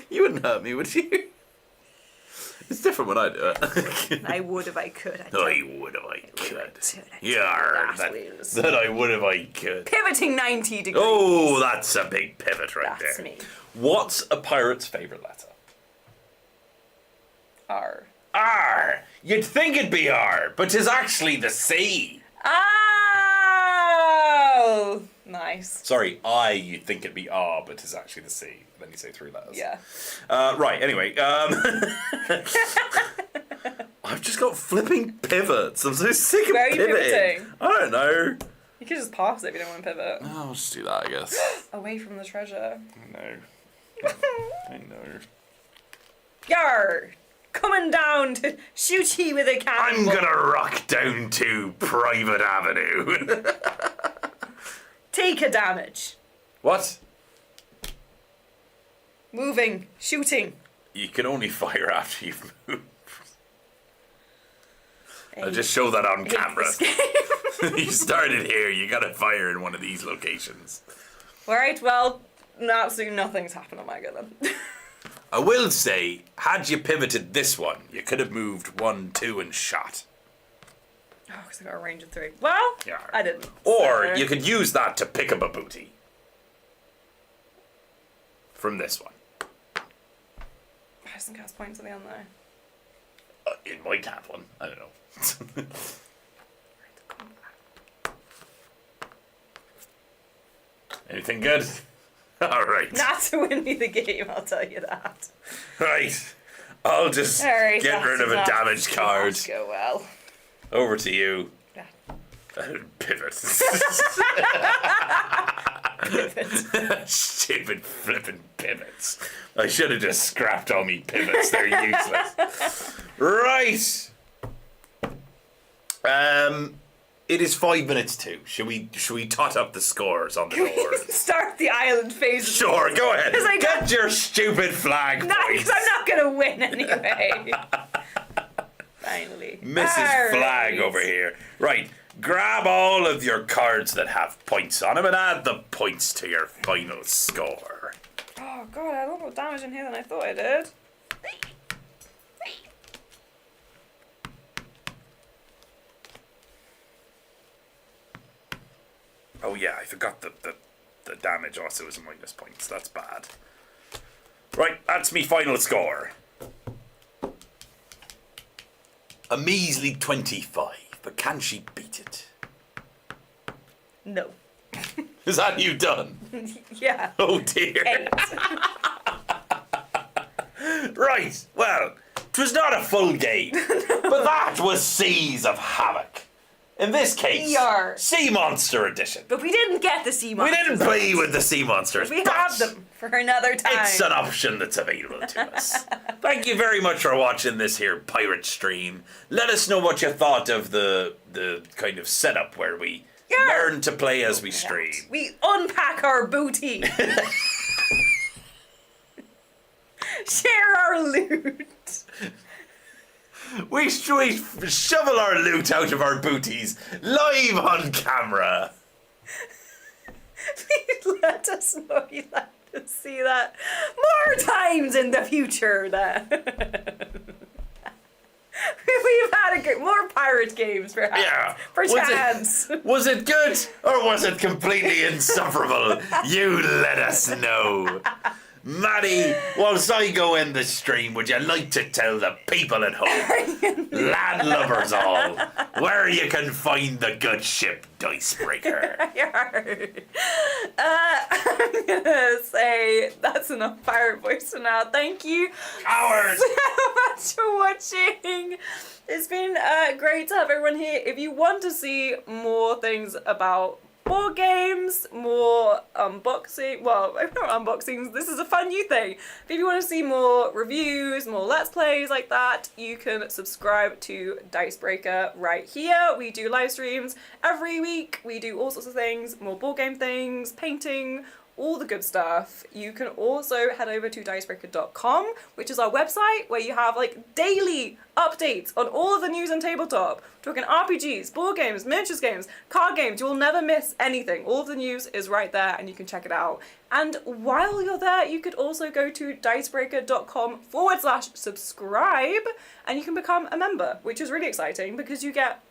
You wouldn't hurt me, would you? It's different when I do it. I would if I could. I would if I could. Yeah, That I would if I could. Pivoting 90 degrees. Oh, that's a big pivot right That's there. me. What's a pirate's favourite letter? R. R. You'd think it'd be R, but 'tis actually the C. Oh! Nice. Sorry, you'd think it'd be R, but 'tis actually the C. Then you say 3 letters. Yeah. Right, anyway. I've just got flipping pivots. I'm so sick of Where are you pivoting. pivoting? I don't know. You could just pass it if you don't want to pivot. Oh, I'll just do that, I guess. Away from the treasure. I know. Yar! Coming down to shoot ye with a cannon. I'm gonna rock down to Private Avenue. Take a damage. What? Moving. Shooting. You can only fire after you've moved. I'll just show that on camera. You started here, you gotta fire in one of these locations. Alright, well, absolutely nothing's happened on my go then. I will say, had you pivoted this one, you could have moved 1, 2, and shot. Oh, because I got a range of 3. Well, Yeah. I didn't. Or so- you could use that to pick up a booty. From this one. I doesn't cast points at the end though. It might have one. I don't know. Anything good? Alright. Not to win me the game, I'll tell you that. Right. I'll just Alright, get rid of a that's damaged card. not go well. Over to you. Yeah. Pivot. Pivot. Stupid flipping pivots. I should have just scrapped all me pivots. They're useless. Right. It is 5 minutes to. Should we tot up the scores on the board? Start the island phase. Sure, go ahead. Get your stupid flag. No, because I'm not gonna win anyway. Finally. Mrs. Flag over here. Right. Grab all of your cards that have points on them and add the points to your final score. Oh god, I had a lot more damage in here than I thought I did. Oh yeah, I forgot the damage also is minus points. That's bad. Right, that's me final score. A measly 25, but can she beat it? No. Is that you done? Yeah. Oh dear. 8. Right, well, 'twas not a full game, but that was Seas of Havoc. In this case, ER. Sea Monster Edition. But we didn't get the sea We monsters. didn't play with the sea monsters. We but have them for another time. It's an option that's available to us. Thank you very much for watching this here pirate stream. Let us know what you thought of the kind of setup where we learn to play as we stream. We unpack our booty. Share our loot. We shovel our loot out of our booties live on camera. Please let us know you'd like to see that more times in the future then. We've had more pirate games perhaps. Yeah. Perchance. Was it good or was it completely insufferable? You let us know. Maddie, whilst I go in the stream, would you like to tell the people at home, landlubbers all, where you can find the good ship Dicebreaker? I'm gonna say that's enough pirate voice for now. Thank you Cowards! so much for watching. It's been great to have everyone here. If you want to see more things about board games, more unboxing, well, not unboxings, this is a fun new thing. If you want to see more reviews, more let's plays like that, you can subscribe to Dicebreaker right here. We do live streams every week, we do all sorts of things, more board game things, painting, all the good stuff. You can also head over to dicebreaker.com, which is our website where you have like daily updates on all of the news on tabletop. We're talking RPGs, board games, miniatures games, card games. You will never miss anything. All of the news is right there and you can check it out. And while you're there, you could also go to dicebreaker.com/subscribe and you can become a member, which is really exciting because you get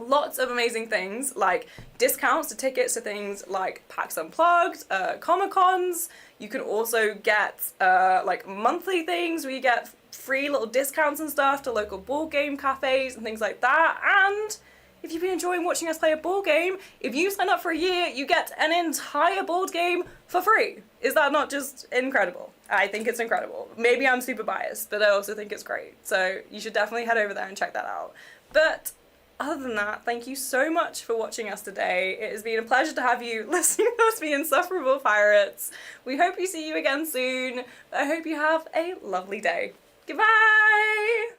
lots of amazing things like discounts to tickets to things like PAX Unplugged, Comic-Cons. You can also get like monthly things where you get free little discounts and stuff to local board game cafes and things like that. And if you've been enjoying watching us play a board game, if you sign up for a year, you get an entire board game for free. Is that not just incredible? I think it's incredible. Maybe I'm super biased, but I also think it's great. So you should definitely head over there and check that out. But other than that, thank you so much for watching us today. It has been a pleasure to have you listening to us be insufferable pirates. We hope we see you again soon. I hope you have a lovely day. Goodbye!